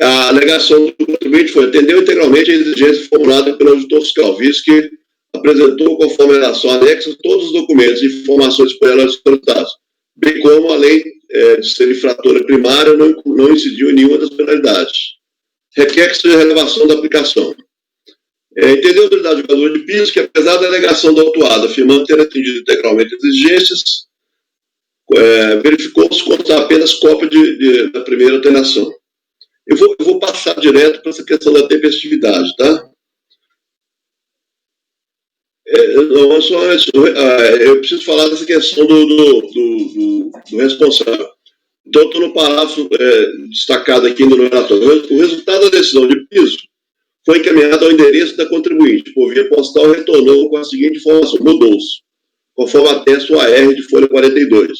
a alegação do contribuinte foi atendeu integralmente a exigência formulada pelo auditor fiscal, visto que apresentou, conforme a relação anexa, todos os documentos e informações por ela solicitadas, bem como a lei de ser infratora primária, não incidiu em nenhuma das penalidades. Requer que seja relevação da aplicação. Entendeu a autoridade julgadora de piso que, apesar da alegação do autuado afirmando ter atendido integralmente as exigências, verificou-se constar apenas cópia da primeira alteração. Eu vou passar direto para essa questão da tempestividade, tá? Eu preciso falar dessa questão do responsável. Então, estou no parágrafo destacado aqui no relatório. O resultado da decisão de piso foi encaminhado ao endereço da contribuinte. Por via postal, retornou com a seguinte informação: mudou-se, conforme atesta o AR de folha 42.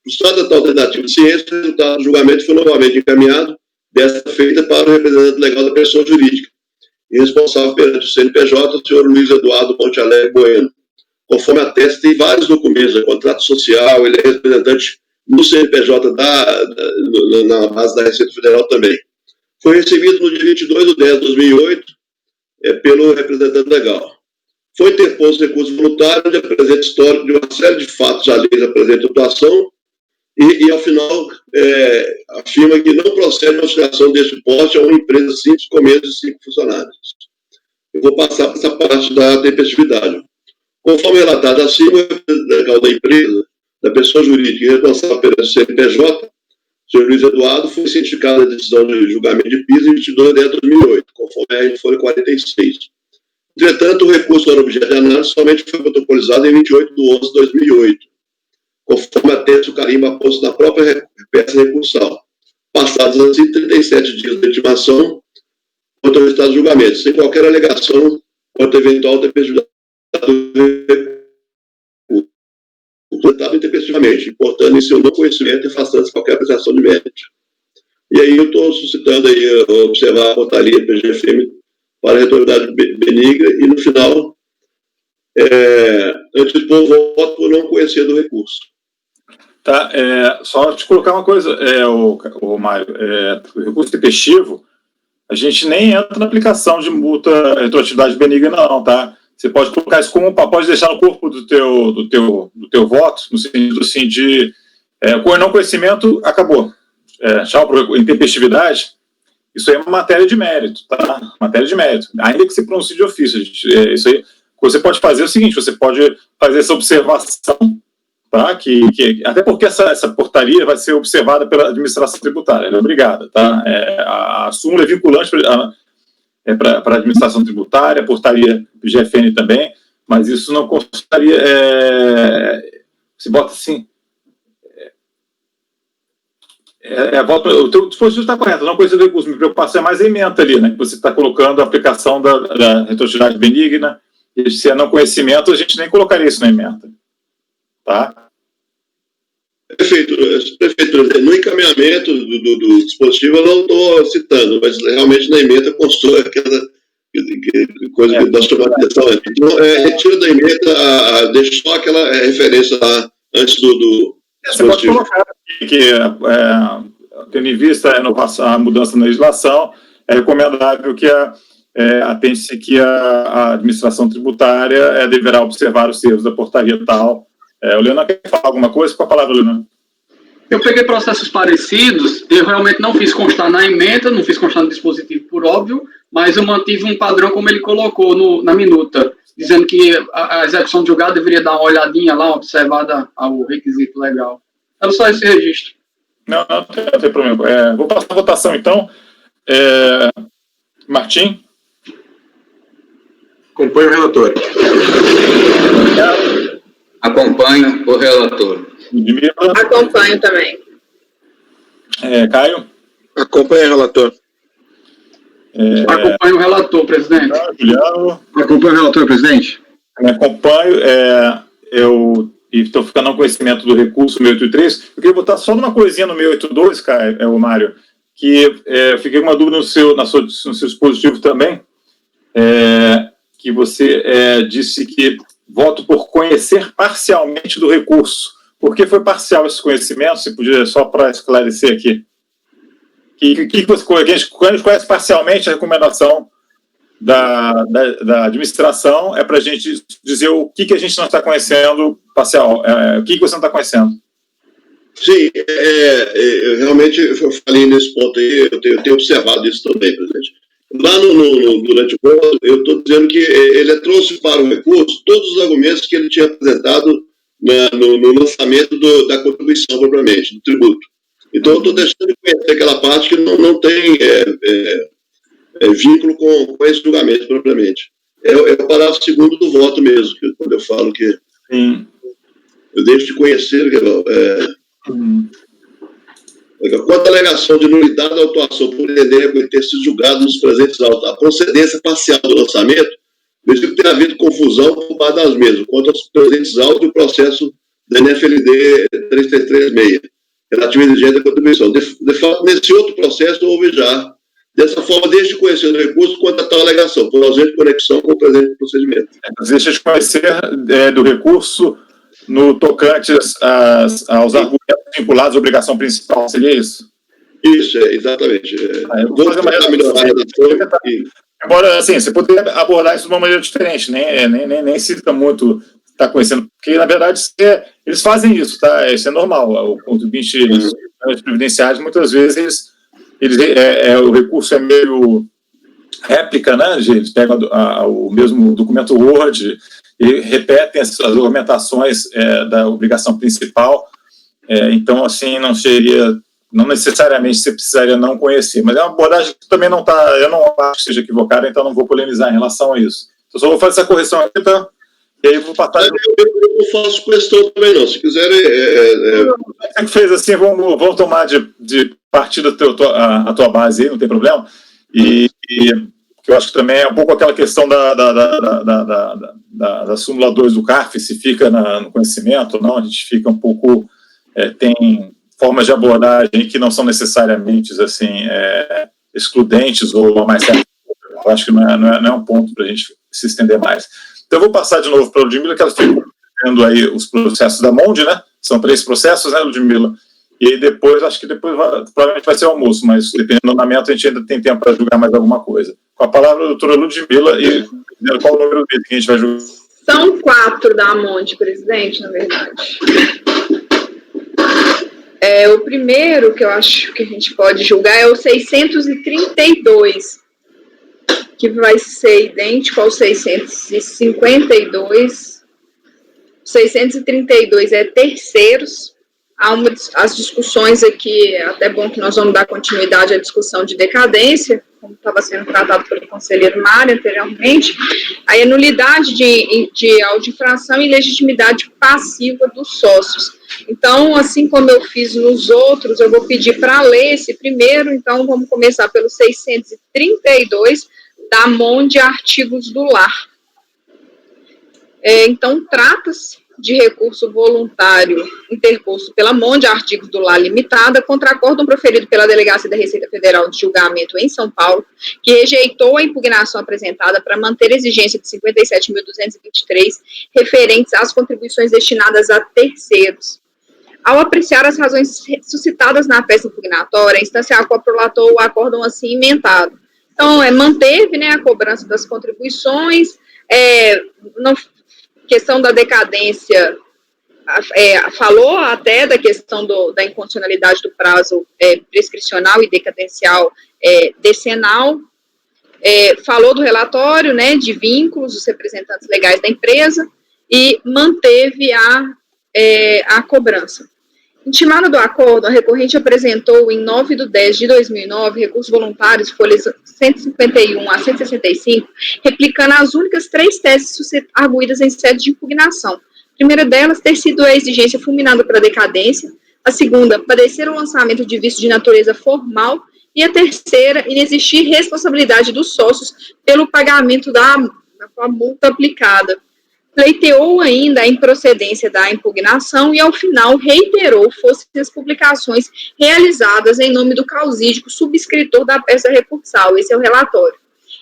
O estado da tal tentativa de ciência, o resultado do julgamento foi novamente encaminhado, desta feita para o representante legal da pessoa jurídica e responsável perante o CNPJ, o senhor Luiz Eduardo Monte Alegre Bueno. Conforme atesta, tem vários documentos, contrato social, ele é representante no CNPJ na base da Receita Federal também. Foi recebido no dia 22/10/2008 pelo representante legal. Foi interposto recurso voluntário, onde apresenta histórico de uma série de fatos alheios à presente atuação, e ao final afirma que não procede a auxiliação deste porte a uma empresa simples com menos de 5 funcionários. Eu vou passar para essa parte da tempestividade. Conforme relatado acima, o representante legal da empresa, da pessoa jurídica e responsável pelo CNPJ, o senhor Luiz Eduardo, foi cientificado da decisão de julgamento de piso em 22/10/2008, conforme a RF folha 46. Entretanto, o recurso era objeto de análise somente foi protocolizado em 28/11/2008, conforme atesta o carimbo aposto na própria peça recursal. Passados assim 37 dias de intimação quanto ao resultado do julgamento, sem qualquer alegação quanto a eventual tempestividade completado intempestivamente, importando em seu não conhecimento e afastando-se de qualquer apreciação de mérito. E aí eu estou suscitando aí observar a portaria PGFM para a autoridade benigna e, no final, antecipou o voto por não conhecer do recurso.
Tá, só te colocar uma coisa, o Mário, o recurso tempestivo, a gente nem entra na aplicação de multa retroatividade benigna, não, tá? Você pode colocar isso como pode deixar no corpo do teu voto, no sentido assim de com não conhecimento, acabou. Tchau para intempestividade, isso aí é uma matéria de mérito, tá? Matéria de mérito. Ainda que se pronuncie de ofício, gente, isso aí, você pode fazer o seguinte, você pode fazer essa observação, tá? Até porque essa portaria vai ser observada pela administração tributária, ela é obrigada, tá? A súmula é vinculante para a administração tributária, a portaria do GFN também, mas isso não constaria, se bota assim, o teu dispositivo está correto, não conhecer do recurso, minha preocupação é mais a ementa ali, né, que você está colocando a aplicação da retroatividade benigna, e se é não conhecimento, a gente nem colocaria isso na ementa, tá?
Prefeito, no encaminhamento do dispositivo eu não estou citando, mas realmente na emenda constou aquela coisa que nós tomamos atenção. Então, retira da emenda, deixa só aquela referência lá antes do
você pode colocar que, tendo em vista a mudança na legislação, é recomendável que atente-se que a administração tributária deverá observar os erros da portaria tal. O Leonardo quer falar alguma coisa? Com a palavra, Leonardo.
Eu peguei processos parecidos, eu realmente não fiz constar na ementa, não fiz constar no dispositivo por óbvio, mas eu mantive um padrão como ele colocou na minuta, dizendo que a execução de julgado deveria dar uma olhadinha lá, uma observada ao requisito legal. Era só esse registro.
Não tem problema. Vou passar a votação, então. Martim?
Acompanho o relator.
Acompanho o relator.
Ludmila?
Acompanho também.
Caio?
Acompanho o relator.
Acompanho o relator, presidente.
Juliano?
Acompanho o relator, presidente.
Acompanho. Eu estou ficando no conhecimento do recurso 683. Eu queria botar só numa coisinha no 682, Caio, Mário, que fiquei com uma dúvida no seu dispositivo também, que você disse que voto por conhecer parcialmente do recurso. Por que foi parcial esse conhecimento? Se podia, só para esclarecer aqui. A gente conhece parcialmente a recomendação da administração, para a gente dizer o que a gente não está conhecendo parcial. O que você não está conhecendo?
Sim, eu realmente eu falei nesse ponto aí, eu tenho observado isso também, presidente. Lá durante o ponto, eu estou dizendo que ele trouxe para o recurso todos os argumentos que ele tinha apresentado no lançamento da contribuição propriamente, do tributo. Então, eu estou deixando de conhecer aquela parte que não tem vínculo com esse julgamento propriamente. É o parágrafo segundo do voto mesmo, quando eu falo que
Sim.
eu deixo de conhecer. Quanto à alegação de nulidade da autuação por entender ter sido julgado nos presentes autos, a procedência parcial do lançamento, vejo que tem havido confusão por parte das mesmas, quanto aos presentes autos e o processo da NFLD 3336, relativo à exigência da contribuição. De fato, nesse outro processo, houve já, dessa forma, desde conhecer o recurso quanto a tal alegação, por ausente conexão com o presente procedimento.
Deixa de conhecer do recurso no tocante aos argumentos vinculados à obrigação principal, seria isso?
Isso, exatamente.
Eu vou fazer uma embora, assim, você poderia abordar isso de uma maneira diferente, nem cita muito, está conhecendo, porque, na verdade, eles fazem isso, tá? Isso é normal. O contribuinte previdenciários, muitas vezes, o recurso é meio réplica, né? Eles pegam o mesmo documento Word e repetem as argumentações da obrigação principal. Então, assim, não necessariamente você precisaria não conhecer, mas é uma abordagem que também não está, eu não acho que seja equivocada, então não vou polemizar em relação a isso. Eu só vou fazer essa correção aqui, tá? E aí eu vou passar... Eu
não faço questão também, não. Se quiserem...
Você que fez assim, vamos tomar de partida a tua base aí, não tem problema? E eu acho que também é um pouco aquela questão da súmula 2 do CARF, se fica no conhecimento ou não, a gente fica um pouco... tem formas de abordagem que não são necessariamente assim, excludentes ou mais certas. Eu acho que não é um ponto para a gente se estender mais. Então, eu vou passar de novo para a Ludmila, que ela ficou vendo aí os processos da MOND, né? São 3 processos, né, Ludmila? E aí depois, acho que provavelmente vai ser o almoço, mas dependendo do andamento, a gente ainda tem tempo para julgar mais alguma coisa. Com a palavra, a doutora Ludmila, e qual o número dele que a gente vai julgar?
São 4 da MOND, presidente, na verdade. O primeiro que eu acho que a gente pode julgar é o 632, que vai ser idêntico ao 652. O 632 é terceiros. Há as discussões aqui, é até bom que nós vamos dar continuidade à discussão de decadência, como estava sendo tratado pelo conselheiro Mário anteriormente, a nulidade de auto-infração e legitimidade passiva dos sócios. Então, assim como eu fiz nos outros, eu vou pedir para ler esse primeiro, então vamos começar pelo 632 da MOND Artigos do Lar. Então, trata-se de recurso voluntário interposto pela MOND Artigos do Lar Limitada contra acórdão proferido pela Delegacia da Receita Federal de Julgamento em São Paulo, que rejeitou a impugnação apresentada para manter a exigência de 57.223 referentes às contribuições destinadas a terceiros. Ao apreciar as razões suscitadas na peça impugnatória, a instância acoprolatou o acórdão assim emendado. Então, manteve, né, a cobrança das contribuições, não questão da decadência, falou até da questão da incondicionalidade do prazo prescricional e decadencial decenal, falou do relatório, né, de vínculos dos representantes legais da empresa e manteve a cobrança. Intimada do acordo, a recorrente apresentou, em 9/10/2009, recursos voluntários, folhas 151 a 165, replicando as únicas 3 teses arguídas em sede de impugnação. A primeira delas ter sido a exigência fulminada pela decadência, a segunda, padecer o lançamento de vício de natureza formal, e a terceira, inexistir responsabilidade dos sócios pelo pagamento da multa aplicada. Pleiteou ainda a improcedência da impugnação e, ao final, reiterou fossem as publicações realizadas em nome do causídico subscritor da peça recursal. Esse é o relatório.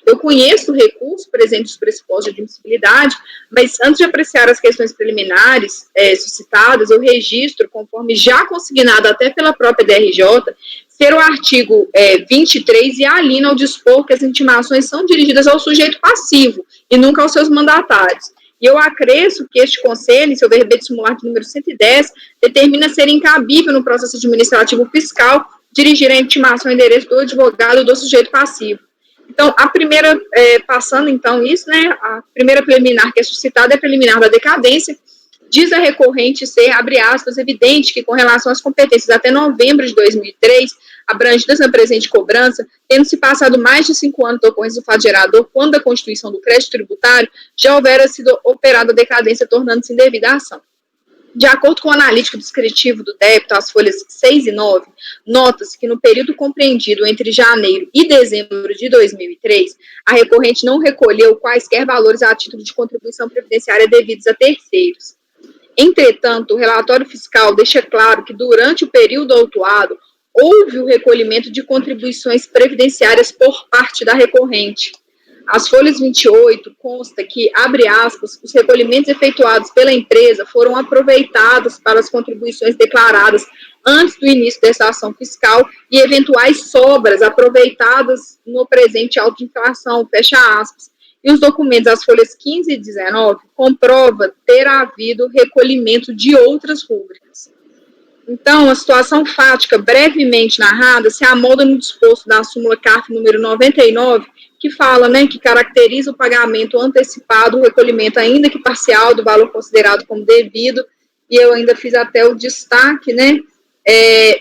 Eu conheço o recurso presente os pressupostos de admissibilidade, mas antes de apreciar as questões preliminares suscitadas, eu registro, conforme já consignado até pela própria DRJ, ser o artigo 23 e alina ao dispor que as intimações são dirigidas ao sujeito passivo e nunca aos seus mandatários. E eu acresço que este conselho, em seu verbete similar de número 110, determina ser incabível no processo administrativo fiscal dirigir a intimação ao endereço do advogado do sujeito passivo. Então, a primeira, passando então isso, né, a primeira preliminar que é suscitada é a preliminar da decadência. Diz a recorrente ser, abre aspas, evidente que com relação às competências até novembro de 2003, abrangidas na presente cobrança, tendo-se passado mais de 5 anos da ocorrência do fato gerador, quando a constituição do crédito tributário, já houvera sido operada a decadência, tornando-se indevida a ação. De acordo com o analítico descritivo do débito, as folhas 6 e 9, nota-se que no período compreendido entre janeiro e dezembro de 2003, a recorrente não recolheu quaisquer valores a título de contribuição previdenciária devidos a terceiros. Entretanto, o relatório fiscal deixa claro que durante o período autuado, houve o recolhimento de contribuições previdenciárias por parte da recorrente. As folhas 28 consta que, abre aspas, os recolhimentos efetuados pela empresa foram aproveitados para as contribuições declaradas antes do início dessa ação fiscal e eventuais sobras aproveitadas no presente auto de infração, fecha aspas. E os documentos, as folhas 15 e 19, comprova ter havido recolhimento de outras rúbricas. Então, a situação fática, brevemente narrada, se amolda no disposto da súmula CARF número 99, que fala, né, que caracteriza o pagamento antecipado, o recolhimento, ainda que parcial, do valor considerado como devido, e eu ainda fiz até o destaque, né,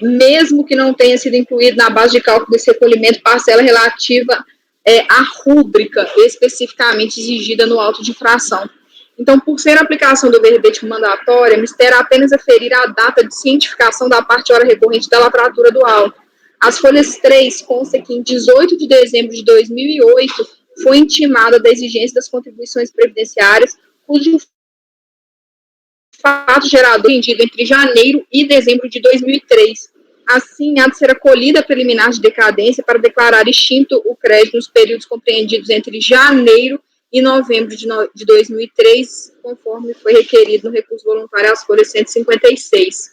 mesmo que não tenha sido incluído na base de cálculo desse recolhimento, parcela relativa à rúbrica especificamente exigida no auto de infração. Então, por ser a aplicação do verbete mandatória, me terá apenas aferir a data de cientificação da parte hora recorrente da lavratura do auto. As folhas 3 consta que em 18 de dezembro de 2008 foi intimada da exigência das contribuições previdenciárias, cujo fato gerador rendido entre janeiro e dezembro de 2003. Assim, há de ser acolhida a preliminar de decadência para declarar extinto o crédito nos períodos compreendidos entre janeiro e novembro de 2003, conforme foi requerido no recurso voluntário às folhas 156.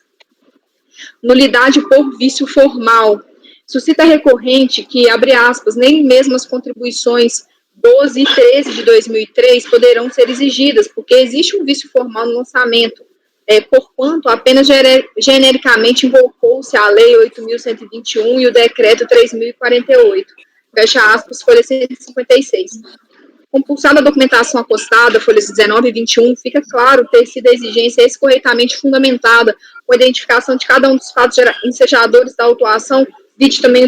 Nulidade por vício formal. Suscita recorrente que, abre aspas, nem mesmo as contribuições 12 e 13 de 2003 poderão ser exigidas, porque existe um vício formal no lançamento, porquanto apenas genericamente invocou-se a Lei 8.121 e o Decreto 3.048. Fecha aspas, folha 156. Compulsada a documentação acostada, folhas 19 e 21, fica claro ter sido a exigência escorretamente fundamentada com a identificação de cada um dos fatos ensejadores da autuação, vide também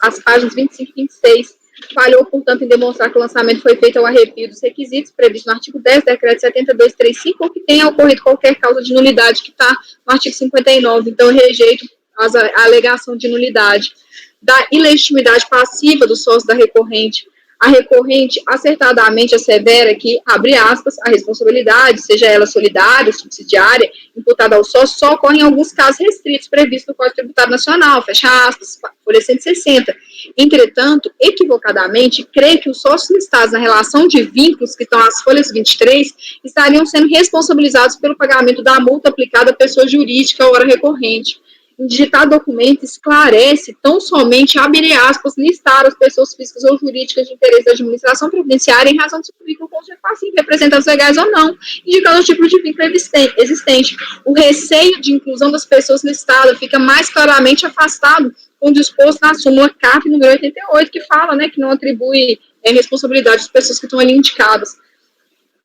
as páginas 25 e 26. Falhou, portanto, em demonstrar que o lançamento foi feito ao arrepio dos requisitos previstos no artigo 10 do decreto 7235 ou que tenha ocorrido qualquer causa de nulidade que está no artigo 59. Então, eu rejeito a alegação de nulidade. Da ilegitimidade passiva do sócio da recorrente, a recorrente acertadamente assevera que, abre aspas, a responsabilidade, seja ela solidária, subsidiária, imputada ao sócio, só ocorre em alguns casos restritos previstos no Código Tributário Nacional, fecha aspas, folha 160. Entretanto, equivocadamente, crê que os sócios listados na relação de vínculos, que estão as folhas 23, estariam sendo responsabilizados pelo pagamento da multa aplicada à pessoa jurídica à hora recorrente. Em digitar documento, esclarece, tão somente, abre aspas, listar as pessoas físicas ou jurídicas de interesse da administração previdenciária em razão de seu vínculo com o sujeito passivo, representantes legais ou não, indicando o tipo de vínculo existente. O receio de inclusão das pessoas listadas fica mais claramente afastado com o disposto na súmula CARF número 88, que fala, né, que não atribui responsabilidade às pessoas que estão ali indicadas.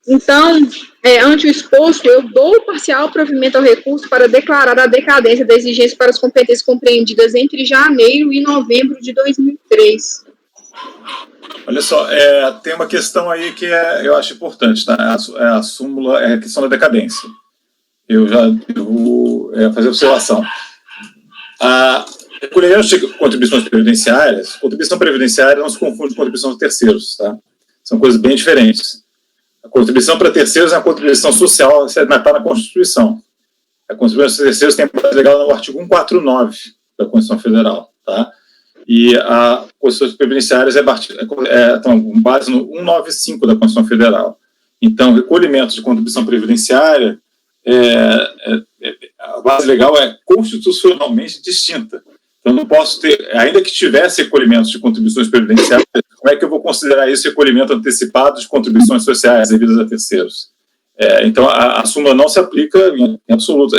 Então, ante o exposto, eu dou parcial provimento ao recurso para declarar a decadência da exigência para as competências compreendidas entre janeiro e novembro de 2003.
Olha só, tem uma questão aí que eu acho importante, tá? A súmula é a questão da decadência. Eu vou fazer observação. A recolhimento de contribuições previdenciárias, contribuição previdenciária não se confunde com contribuição de terceiros, tá? São coisas bem diferentes. A contribuição para terceiros é uma contribuição social, está na Constituição. A contribuição para terceiros tem base legal no artigo 149 da Constituição Federal, tá? E a contribuição previdenciárias estão com base no 195 da Constituição Federal. Então, o recolhimento de contribuição previdenciária, a base legal é constitucionalmente distinta. Então, não posso ter, ainda que tivesse recolhimentos de contribuições previdenciárias, como é que eu vou considerar isso recolhimento antecipado de contribuições sociais devidas a terceiros? Então, a súmula não se aplica em absoluto.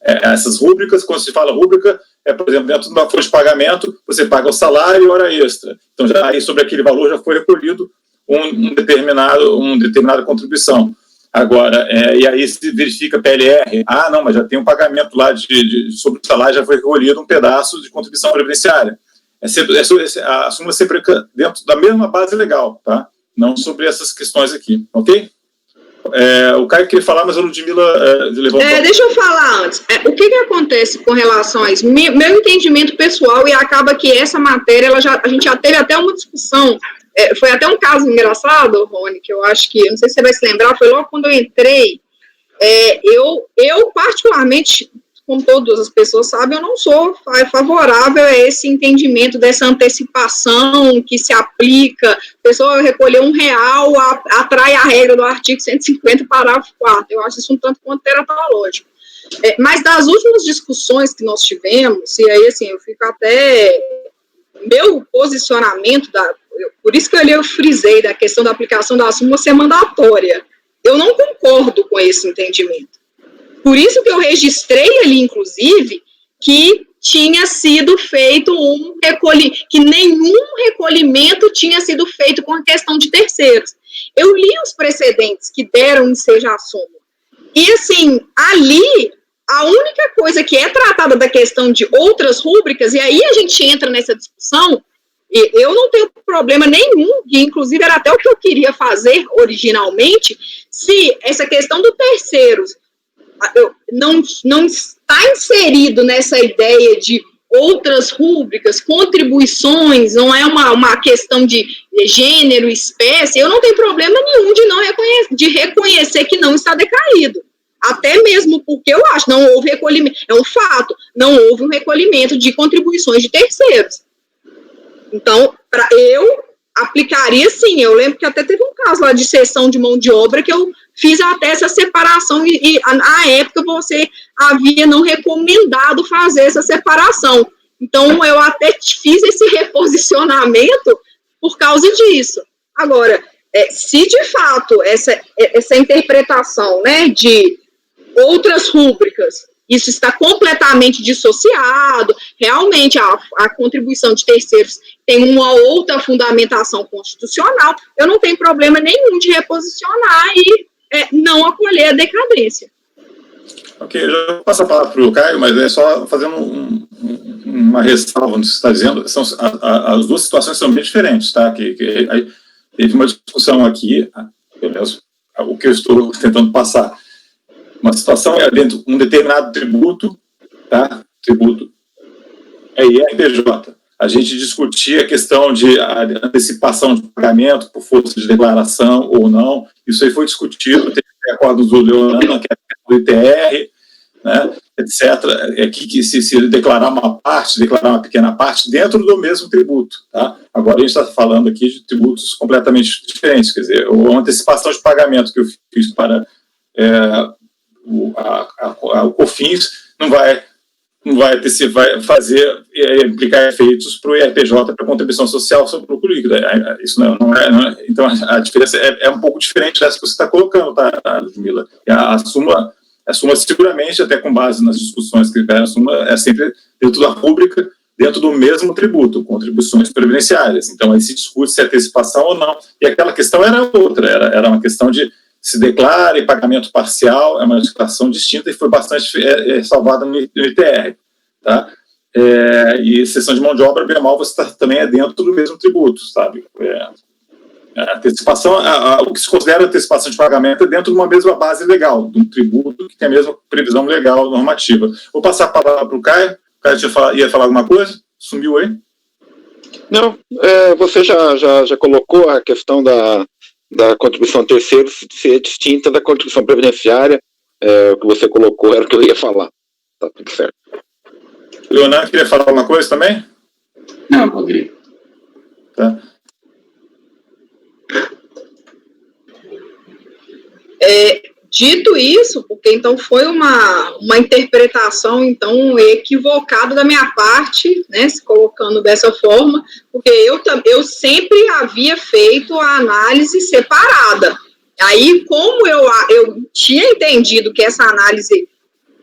Essas rúbricas, quando se fala rúbrica, por exemplo, dentro de uma folha de pagamento, você paga o salário e hora extra. Então, aí sobre aquele valor já foi recolhido uma determinada contribuição. Agora, e aí se verifica PLR, não, mas já tem um pagamento lá sobre o salário, já foi recolhido um pedaço de contribuição previdenciária. A súmula sempre dentro da mesma base legal, tá? Não sobre essas questões aqui, ok? O Caio queria falar, mas a Ludmila levantou.
Deixa eu falar antes. O que acontece com relação a isso? Meu entendimento pessoal, e acaba que essa matéria, a gente já teve até uma discussão, foi até um caso engraçado, Rony, que eu acho que, não sei se você vai se lembrar, foi logo quando eu entrei, eu particularmente, como todas as pessoas sabem, eu não sou favorável a esse entendimento dessa antecipação que se aplica, a pessoa recolher R$1, atrai a regra do artigo 150, parágrafo 4, eu acho isso um tanto quanto teratológico. Mas das últimas discussões que nós tivemos, e aí assim, eu fico até, meu posicionamento, por isso que eu frisei da questão da aplicação da súmula ser mandatória, eu não concordo com esse entendimento. Por isso que eu registrei ali, inclusive, que tinha sido feito que nenhum recolhimento tinha sido feito com a questão de terceiros. Eu li os precedentes que deram ensejo à súmula. E, assim, ali, a única coisa que é tratada da questão de outras rúbricas, e aí a gente entra nessa discussão, eu não tenho problema nenhum, e inclusive era até o que eu queria fazer originalmente, se essa questão do terceiros não está inserido nessa ideia de outras rúbricas, contribuições, não é uma questão de gênero, espécie, eu não tenho problema nenhum de reconhecer que não está decaído. Até mesmo porque eu acho, não houve recolhimento, é um fato, não houve um recolhimento de contribuições de terceiros. Então, eu aplicaria sim, eu lembro que até teve um caso lá de cessão de mão de obra que eu fiz até essa separação e na época você havia não recomendado fazer essa separação. Então, eu até fiz esse reposicionamento por causa disso. Agora, se de fato essa interpretação, né, de outras rúbricas, isso está completamente dissociado, realmente a contribuição de terceiros tem uma outra fundamentação constitucional, eu não tenho problema nenhum de reposicionar e não acolher a decadência.
Ok, eu já vou passar a palavra para o Caio, mas é só fazendo uma ressalva no que você está dizendo. As duas situações são bem diferentes, tá? Teve uma discussão aqui, pelo menos o que eu estou tentando passar. Uma situação é dentro de um determinado tributo, tá? Tributo IRPJ. A gente discutia a questão de antecipação de pagamento por força de declaração ou não. Isso aí foi discutido, teve acordos do Leonardo, que é do ITR, né, etc. Que se declarar uma pequena parte dentro do mesmo tributo. Tá? Agora a gente está falando aqui de tributos completamente diferentes. Quer dizer, a antecipação de pagamento que eu fiz para o COFINS não vai implicar efeitos para o IRPJ, para a contribuição social sobre o lucro líquido. Isso não é. Então, a diferença é um pouco diferente dessa que você está colocando, tá, Ludmila? A súmula, seguramente, até com base nas discussões que tiveram, a súmula é sempre dentro da rúbrica, dentro do mesmo tributo, contribuições previdenciárias. Então, aí se discute se é antecipação ou não. E aquela questão era outra, era uma questão de se declara e pagamento parcial, é uma legislação distinta e foi bastante salvada no ITR. Tá? E cessão de mão de obra, bem ou mal, você também é dentro do mesmo tributo, sabe? A antecipação, o que se considera antecipação de pagamento é dentro de uma mesma base legal, de um tributo que tem a mesma previsão legal, normativa. Vou passar a palavra para o Caio. O Caio ia falar alguma coisa? Sumiu aí?
Não, você já colocou a questão da contribuição a terceiros ser distinta da contribuição previdenciária. O que você colocou era o que eu ia falar. Tá tudo certo.
Leonardo, queria falar alguma coisa também?
Não, poderia.
Tá.
Dito isso, porque então foi uma interpretação então equivocada da minha parte, né, se colocando dessa forma, porque eu sempre havia feito a análise separada. Aí, como eu tinha entendido que essa análise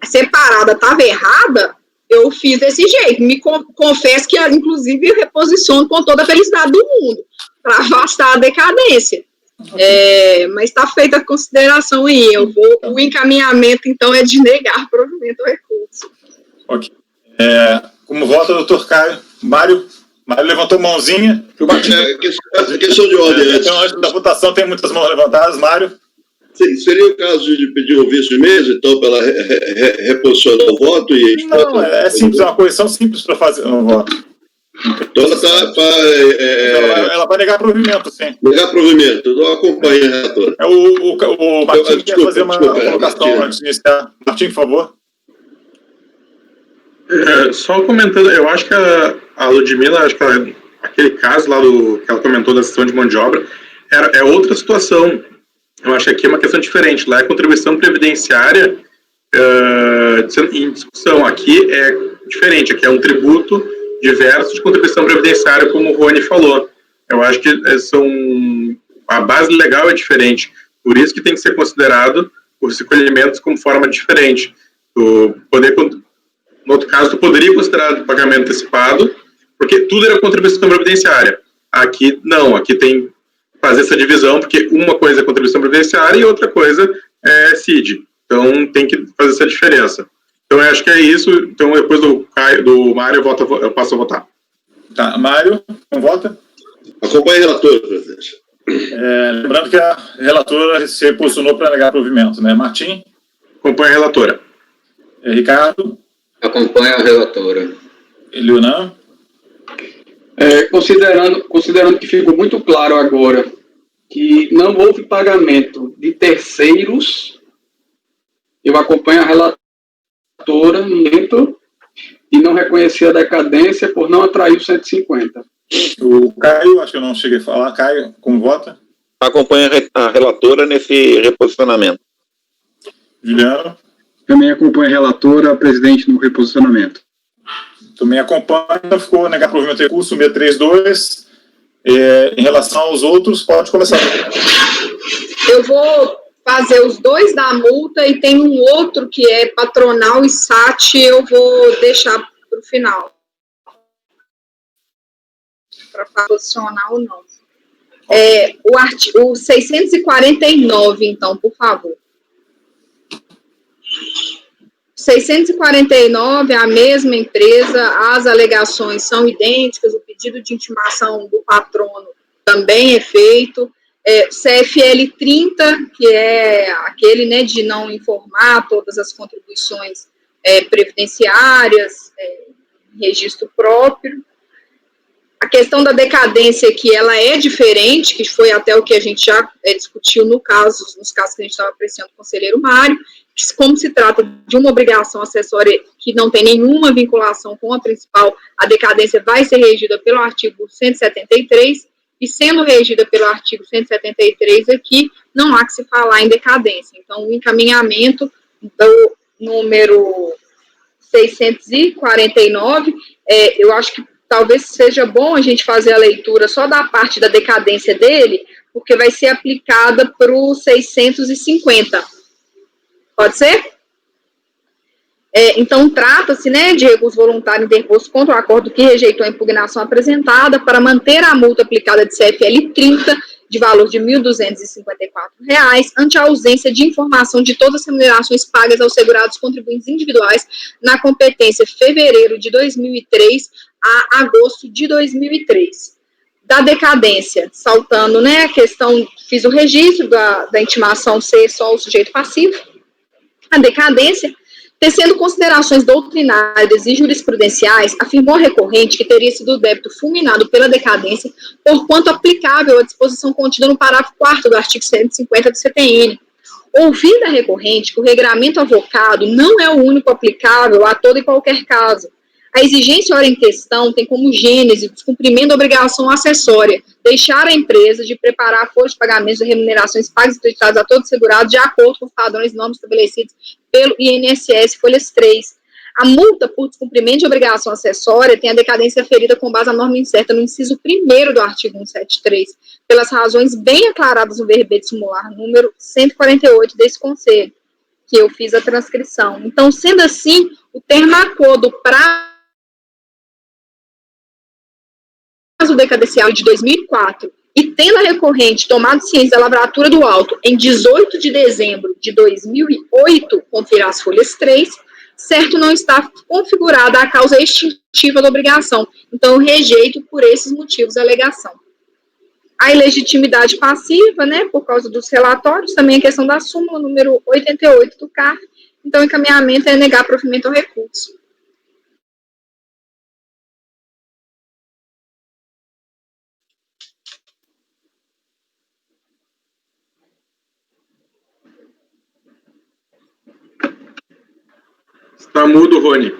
separada estava errada, eu fiz desse jeito. Me confesso que, inclusive, eu reposiciono com toda a felicidade do mundo, para afastar a decadência. Mas está feita a consideração aí. O encaminhamento, então, é de negar provimento ao recurso.
Ok. Como vota, doutor Caio? Mário levantou a mãozinha.
Questão de ordem.
Então, antes da votação, tem muitas mãos levantadas. Mário?
Sim, seria o caso de pedir um vice de mesa, então, para ela reposicionar o voto? E
não, é simples, é uma correção simples para fazer o voto.
Então, ela está...
ela vai negar provimento, sim.
Negar provimento. Então, acompanhe, relator.
O Martim quer fazer uma colocação antes de iniciar. Martim, por favor.
Só comentando, eu acho que a Ludmila, acho que aquele caso lá que ela comentou da sessão de mão de obra, é outra situação. Eu acho que aqui é uma questão diferente. Lá é contribuição previdenciária em discussão. Aqui é diferente. Aqui é um tributo diverso de contribuição previdenciária, como o Rony falou. Eu acho que a base legal é diferente. Por isso que tem que ser considerado os recolhimentos como forma diferente. No outro caso, tu poderia considerar pagamento antecipado, porque tudo era contribuição previdenciária. Aqui, não. Aqui tem que fazer essa divisão, porque uma coisa é contribuição previdenciária e outra coisa é CID. Então, tem que fazer essa diferença. Então, eu acho que é isso. Então, depois do Mário, eu passo a votar.
Tá, Mário, não vota?
Acompanhe o relator, presidente.
Lembrando que a relatora se posicionou para negar provimento, né? Martim?
Acompanhe a relatora.
Ricardo?
Acompanha a relatora.
Leonan?
Considerando que ficou muito claro agora que não houve pagamento de terceiros, eu acompanho a relatora e não reconheci a decadência por não atrair o 150.
O Caio, acho que eu não cheguei a falar. Caio, como vota?
Acompanha a relatora nesse reposicionamento.
Juliano?
Também acompanha a relatora, presidente, no reposicionamento.
Também acompanha, ficou negar provimento de recurso 632. Em relação aos outros, pode começar.
Eu vou fazer os dois da multa e tem um outro que é patronal e SAT, eu vou deixar para o final. Para posicionar ou não. O 649, então, por favor. 649, a mesma empresa, as alegações são idênticas, o pedido de intimação do patrono também é feito. CFL 30, que é aquele, né, de não informar todas as contribuições previdenciárias, registro próprio. A questão da decadência, que ela é diferente, que foi até o que a gente já discutiu nos casos que a gente estava apreciando com o conselheiro Mário, que como se trata de uma obrigação acessória que não tem nenhuma vinculação com a principal, a decadência vai ser regida pelo artigo 173, e sendo regida pelo artigo 173 aqui, não há que se falar em decadência. Então, o encaminhamento do número 649, eu acho que talvez seja bom a gente fazer a leitura só da parte da decadência dele, porque vai ser aplicada para o 650. Pode ser? Então, trata-se, né, de recurso voluntário interposto contra o acordo que rejeitou a impugnação apresentada para manter a multa aplicada de CFL 30, de valor de R$ 1.254, ante a ausência de informação de todas as remunerações pagas aos segurados contribuintes individuais na competência fevereiro de 2003 a agosto de 2003. Da decadência, saltando, né, a questão, fiz o registro da intimação ser só o sujeito passivo. A decadência, tecendo considerações doutrinárias e jurisprudenciais, afirmou a recorrente que teria sido o débito fulminado pela decadência, porquanto aplicável à disposição contida no parágrafo 4º do artigo 150 do CTN. Ouvindo a recorrente que o regramento avocado não é o único aplicável a todo e qualquer caso. A exigência ora em questão tem como gênese o descumprimento da obrigação acessória, deixar a empresa de preparar a folha de pagamentos de remunerações pagas e creditadas a todos os segurados de acordo com os padrões e normas estabelecidos pelo INSS, folhas 3. A multa por descumprimento de obrigação acessória tem a decadência ferida com base na norma incerta no inciso 1º do artigo 173, pelas razões bem aclaradas no verbete simular número 148 desse Conselho, que eu fiz a transcrição. Então, sendo assim, o termo acordo prazo decadencial de 2004 e tendo a recorrente tomado ciência da lavratura do auto em 18 de dezembro de 2008, conferir as folhas 3, certo não está configurada a causa extintiva da obrigação. Então, eu rejeito por esses motivos a alegação. A ilegitimidade passiva, né, por causa dos relatórios, também a questão da súmula número 88 do CARF. Então, o encaminhamento é negar provimento ao recurso.
Está mudo, Rony.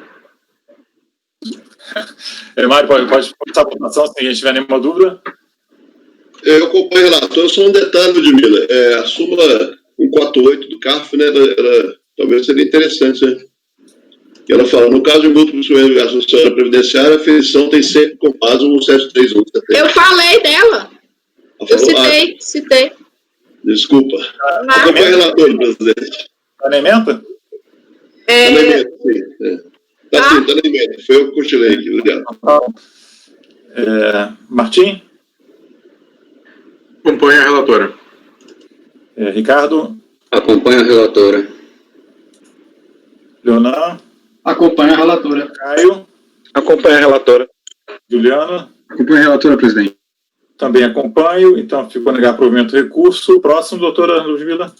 Mário, pode começar a votação se ninguém tiver nenhuma dúvida.
Eu acompanho o relator, só um detalhe, Ludmila. A súmula 148 do CARF, né, talvez seria interessante, né? Que ela fala, no caso de múltiplos obrigações sociais previdenciária, a aferição tem sempre com base no 731.
Eu falei dela. Eu citei.
Desculpa. Acompanho o relator, presidente.
Está na emenda?
Está na emenda, sim. Está na emenda. Foi eu que cochilei aqui, obrigado.
Martim?
Acompanha a relatora.
Ricardo?
Acompanha a relatora.
Leonan?
Acompanha a relatora.
Caio?
Acompanha a relatora.
Juliana?
Acompanha a relatora, presidente.
Também acompanho, então ficou negar provimento do recurso. Próximo, doutora Ludmila.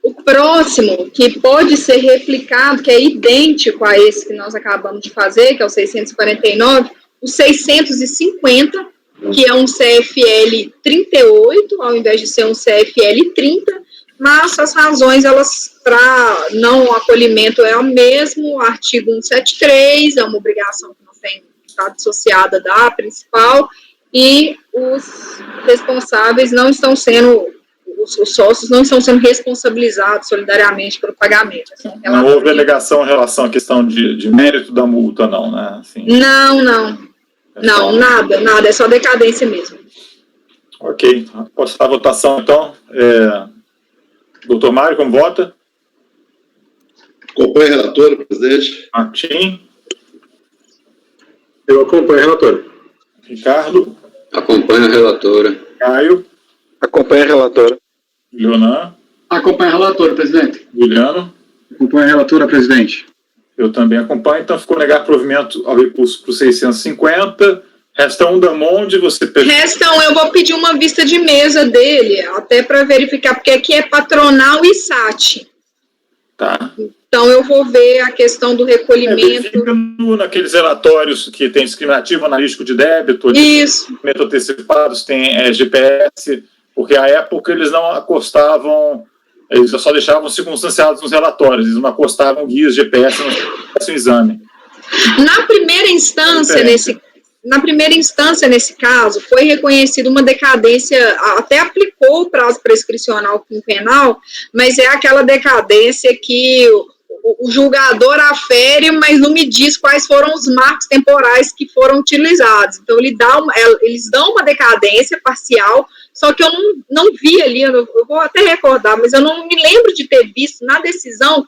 O próximo, que pode ser replicado, que é idêntico a esse que nós acabamos de fazer, que é o 649, o 650, que é um CFL 38, ao invés de ser um CFL 30, mas as razões, elas, para não acolhimento é o mesmo, artigo 173, é uma obrigação que não tem está dissociada da principal, e os responsáveis não estão sendo, os sócios não estão sendo responsabilizados solidariamente pelo pagamento.
Não houve alegação em relação à questão de mérito da multa, não, né? Assim,
não, nada, é só decadência mesmo.
Ok, posso estar a votação, então. Doutor Mário, como vota?
Acompanho a relatora, presidente.
Martim?
Eu acompanho a relatora.
Ricardo?
Acompanha a relatora.
Caio?
Acompanha a relatora.
Leonan?
Acompanha a relatora, presidente.
Juliano?
Acompanha a relatora, presidente.
Eu também acompanho, então ficou negar provimento ao recurso para o 650. Resta um da Monde, você...
Eu vou pedir uma vista de mesa dele, até para verificar, porque aqui é patronal e SAT.
Tá.
Então, eu vou ver a questão do recolhimento.
Fica naqueles relatórios que tem discriminativo analítico de débito,
Isso.
de antecipados, tem GPS, porque à época eles não acostavam, eles só deixavam circunstanciados nos relatórios, eles não acostavam guias GPS no exame.
Na primeira instância, nesse caso, foi reconhecida uma decadência, até aplicou o prazo prescricional quinquenal, mas é aquela decadência que o julgador afere, mas não me diz quais foram os marcos temporais que foram utilizados. Então, eles dão uma decadência parcial, só que eu não vi ali, eu vou até recordar, mas eu não me lembro de ter visto na decisão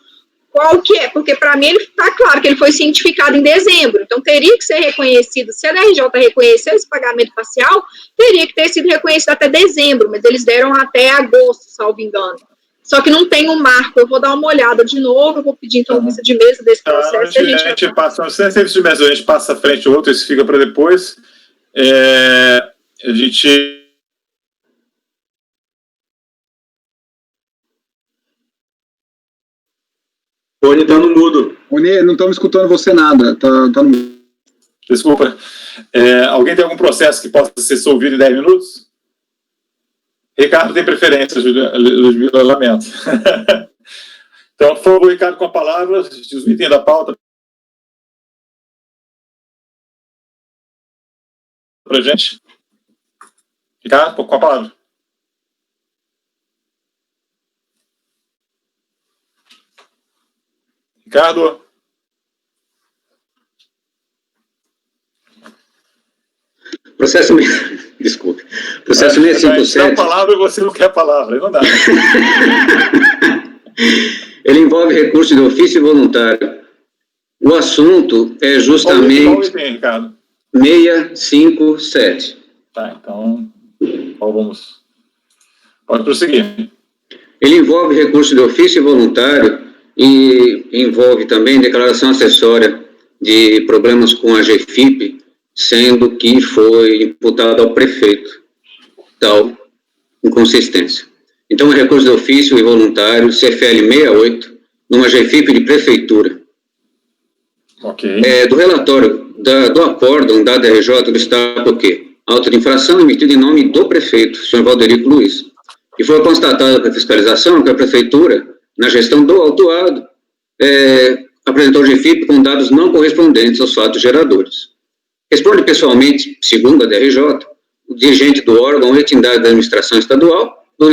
qual que é, porque para mim ele está claro que ele foi cientificado em dezembro, então teria que ser reconhecido, se a DRJ reconheceu esse pagamento parcial, teria que ter sido reconhecido até dezembro, mas eles deram até agosto, salvo engano. Só que não tem um marco, eu vou dar uma olhada de novo, eu vou pedir então vista de mesa desse processo.
A gente passa, se é serviço de mesa, a gente passa à frente o outro, esse fica para depois. A gente...
Rony está no mudo.
Rony, não estamos escutando você nada, tá no mudo.
Desculpa. Alguém tem algum processo que possa ser ouvido em 10 minutos? Ricardo tem preferência, Ludmila, lamento. Então, por favor, Ricardo, com a palavra, os itens da pauta para a gente. Ricardo, com a palavra. Ricardo?
Processo... Desculpe. Processo 657...
Dá a palavra e você não quer a palavra. Não dá.
Ele envolve recurso de ofício voluntário. O assunto é justamente...
Qual item, Ricardo?
657.
Tá, então vamos... Pode prosseguir.
Ele envolve recurso de ofício voluntário e envolve também declaração acessória de problemas com a GFIP, sendo que foi imputado ao prefeito tal inconsistência. Então, é recurso de ofício e voluntário, CFL 68, numa GFIP de prefeitura.
Ok.
Do relatório do acórdão da DRJ destaca o quê? Auto de infração emitida em nome do prefeito, senhor Valderico Luiz. E foi constatada pela fiscalização que a prefeitura, na gestão do autuado, apresentou o GFIP com dados não correspondentes aos fatos geradores. Responde pessoalmente, segundo a DRJ, o dirigente do órgão ou entidade da administração estadual do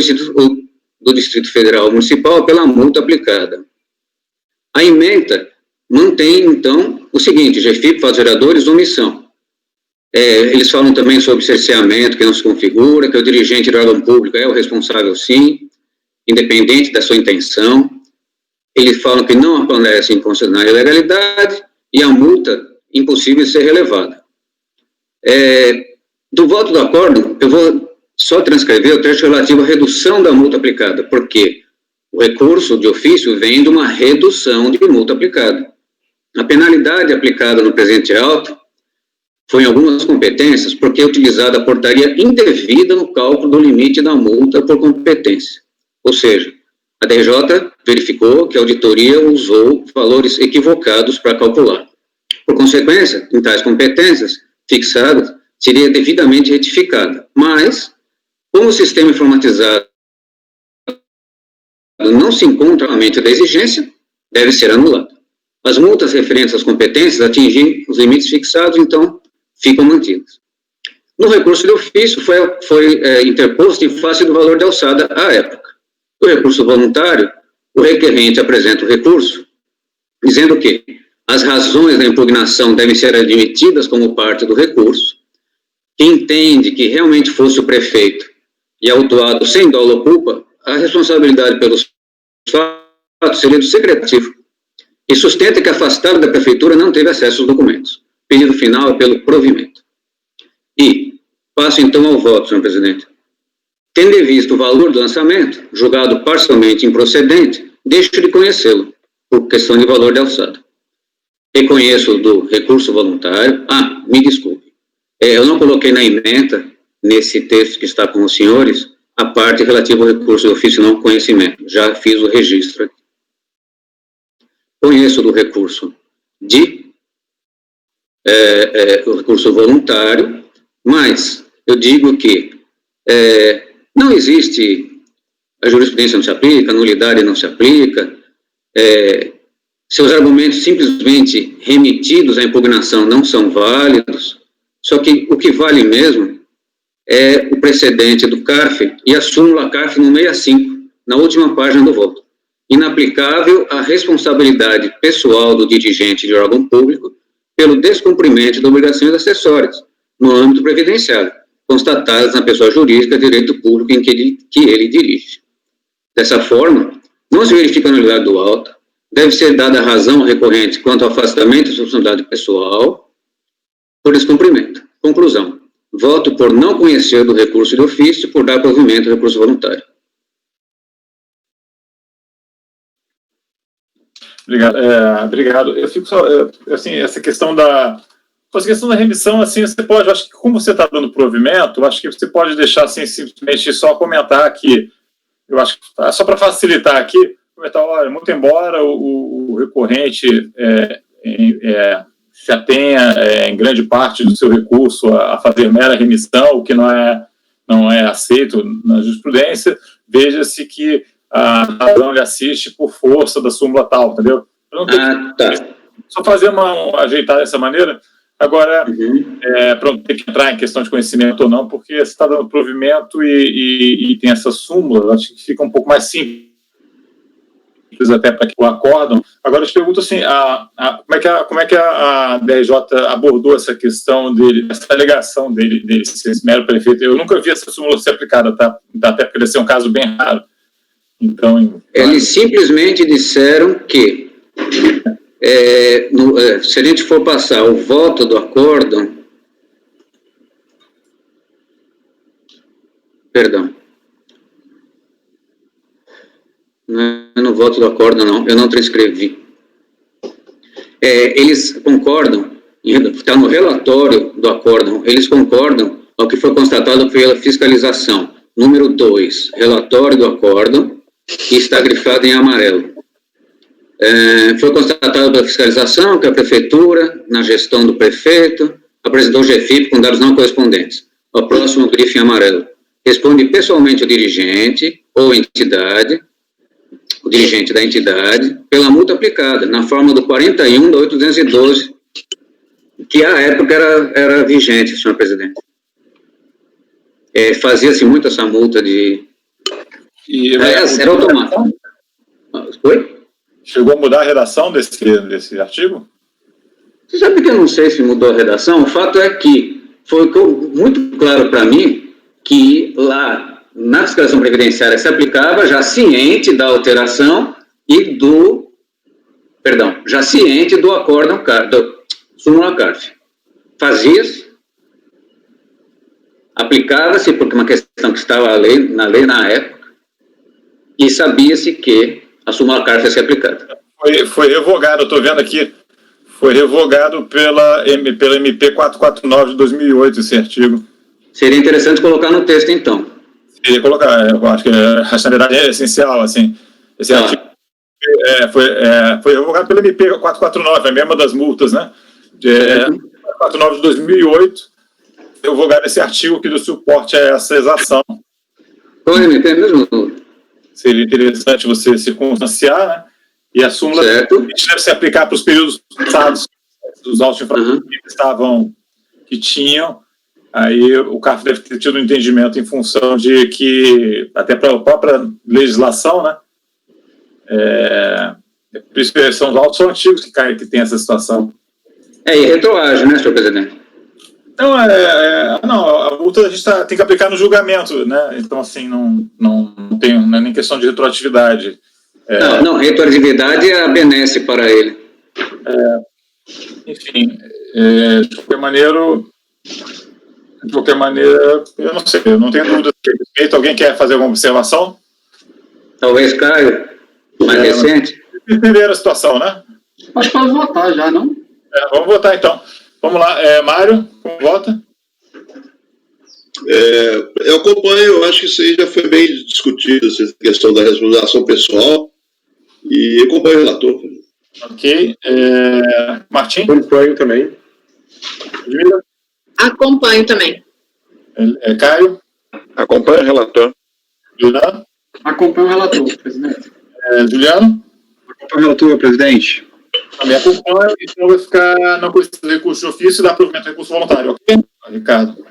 Distrito Federal ou Municipal pela multa aplicada. A ementa mantém, então, o seguinte: GFIP, fatos geradores, omissão. Eles falam também sobre cerceamento, que não se configura, que o dirigente do órgão público é o responsável, sim, independente da sua intenção. Eles falam que não aparece inconstitucional e ilegalidade, e a multa impossível de ser relevada. Do voto do acórdão, eu vou só transcrever o trecho relativo à redução da multa aplicada, porque o recurso de ofício vem de uma redução de multa aplicada. A penalidade aplicada no presente auto foi em algumas competências porque é utilizada a portaria indevida no cálculo do limite da multa por competência. Ou seja, a DRJ verificou que a auditoria usou valores equivocados para calcular. Por consequência, em tais competências fixadas, seria devidamente retificada. Mas, como o sistema informatizado não se encontra na mente da exigência, deve ser anulado. As multas referentes às competências atingem os limites fixados, então, ficam mantidas. No recurso de ofício, foi interposto em face do valor de alçada à época. No recurso voluntário, o requerente apresenta o recurso, dizendo que as razões da impugnação devem ser admitidas como parte do recurso, que entende que realmente fosse o prefeito e autuado sem dolo ou culpa, a responsabilidade pelos fatos seria do secretativo, e sustenta que afastado da prefeitura não teve acesso aos documentos. O pedido final é pelo provimento. E passo então ao voto, senhor presidente. Tendo em vista o valor do lançamento, julgado parcialmente improcedente, deixo de conhecê-lo, por questão de valor de alçada. Reconheço do recurso voluntário. Me desculpe. Eu não coloquei na ementa, nesse texto que está com os senhores, a parte relativa ao recurso de ofício não conhecimento. Já fiz o registro aqui. Conheço do recurso o recurso voluntário, mas eu digo que não existe, a jurisprudência não se aplica, a nulidade não se aplica, seus argumentos simplesmente remetidos à impugnação não são válidos, só que o que vale mesmo é o precedente do CARF e a súmula CARF no 65, na última página do voto. Inaplicável a responsabilidade pessoal do dirigente de órgão público pelo descumprimento de obrigações acessórias no âmbito previdenciário, constatadas na pessoa jurídica de direito público em que ele dirige. Dessa forma, não se verifica a nulidade do auto, deve ser dada razão ao recorrente quanto ao afastamento de responsabilidade pessoal por descumprimento. Conclusão. Voto por não conhecer do recurso de ofício por dar provimento ao recurso voluntário.
Obrigado. Eu fico só, assim, essa questão da remissão, assim, você pode, acho que como você está dando provimento, acho que você pode deixar, assim, simplesmente só comentar aqui, eu acho que só para facilitar aqui, comentar, olha, muito embora o recorrente se atenha, em grande parte do seu recurso a fazer mera remissão, o que não é aceito na jurisprudência, veja-se que a razão lhe assiste por força da súmula tal, entendeu? Eu não tenho só fazer ajeitar dessa maneira. Agora, para não ter que entrar em questão de conhecimento ou não, porque você está dando provimento e tem essa súmula, acho que fica um pouco mais simples. até para que o acórdão. Agora eu te pergunto assim, como é que a DRJ abordou essa questão dele, essa alegação dele ser mero prefeito? Eu nunca vi essa súmula ser aplicada, tá? Até porque deve ser um caso bem raro. Então,
eles simplesmente disseram que se a gente for passar o voto do acórdão, perdão, não é no voto do acórdão, não, eu não transcrevi. Eles concordam, está no relatório do acórdão, eles concordam ao que foi constatado pela fiscalização. Número 2, relatório do acórdão, que está grifado em amarelo. Foi constatado pela fiscalização que a prefeitura, na gestão do prefeito, apresentou o GFIP com dados não correspondentes. O próximo grifo em amarelo. Responde pessoalmente o dirigente ou entidade, o dirigente da entidade, pela multa aplicada, na forma do 41 da 812, que à época era vigente, senhor presidente. Fazia-se muito essa multa de... era automático. Oi?
Chegou a mudar a redação desse artigo?
Você sabe que eu não sei se mudou a redação? O fato é que foi muito claro para mim que lá na fiscalização previdenciária se aplicava já ciente da alteração e já ciente do acórdão, do súmula CARF. Fazia-se, aplicava-se, porque uma questão que estava na lei na época, e sabia-se que a súmula CARF ia ser aplicada.
Foi revogado, eu estou vendo aqui, foi revogado pela MP 449 de 2008, esse artigo.
Seria interessante colocar no texto, então.
Seria colocar, eu acho que a racionalidade é essencial, assim. Esse artigo foi revogado pela MP 449, a mesma das multas, né? 449 de 2008, revogaram esse artigo que deu suporte a essa exação.
Qual é a MP mesmo?
Seria interessante você circunstanciar, né? E a súmula deve se aplicar para os períodos passados, os autos infrações que tinham. Aí o CARF deve ter tido um entendimento em função de que, até para a própria legislação, né? Por isso que são os autos antigos que tem essa situação.
E retroage, né, senhor presidente?
Não, a multa a gente tem que aplicar no julgamento, né? Então, assim, não é nem questão de retroatividade.
Não, retroatividade é a benesse para ele.
Enfim, de qualquer maneira, eu não sei, eu não tenho dúvida a respeito. Alguém quer fazer alguma observação?
Talvez Caio, mais recente.
Entenderam a situação, né?
Acho que pode votar já, não?
Vamos votar, então. Vamos lá, Mário, como vota?
Eu acompanho, eu acho que isso aí já foi bem discutido, essa questão da responsabilização pessoal, e acompanho o relator.
Ok. Martim?
Acompanho também.
Julia?
Acompanho também.
Caio?
Acompanho o relator.
Juliano?
Acompanho o relator, presidente.
Juliano?
Acompanho o relator, presidente.
Também acompanho, então vai ficar não precisa de recurso de ofício e dá provimento de recurso voluntário, ok, Ricardo?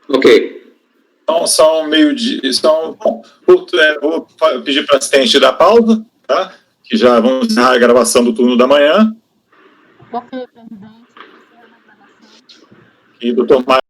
Ok.
Então, são meio-dia. Vou pedir para a assistente da pausa, tá? Que já vamos encerrar a gravação do turno da manhã.
Ok, presidente.
E doutor Mário.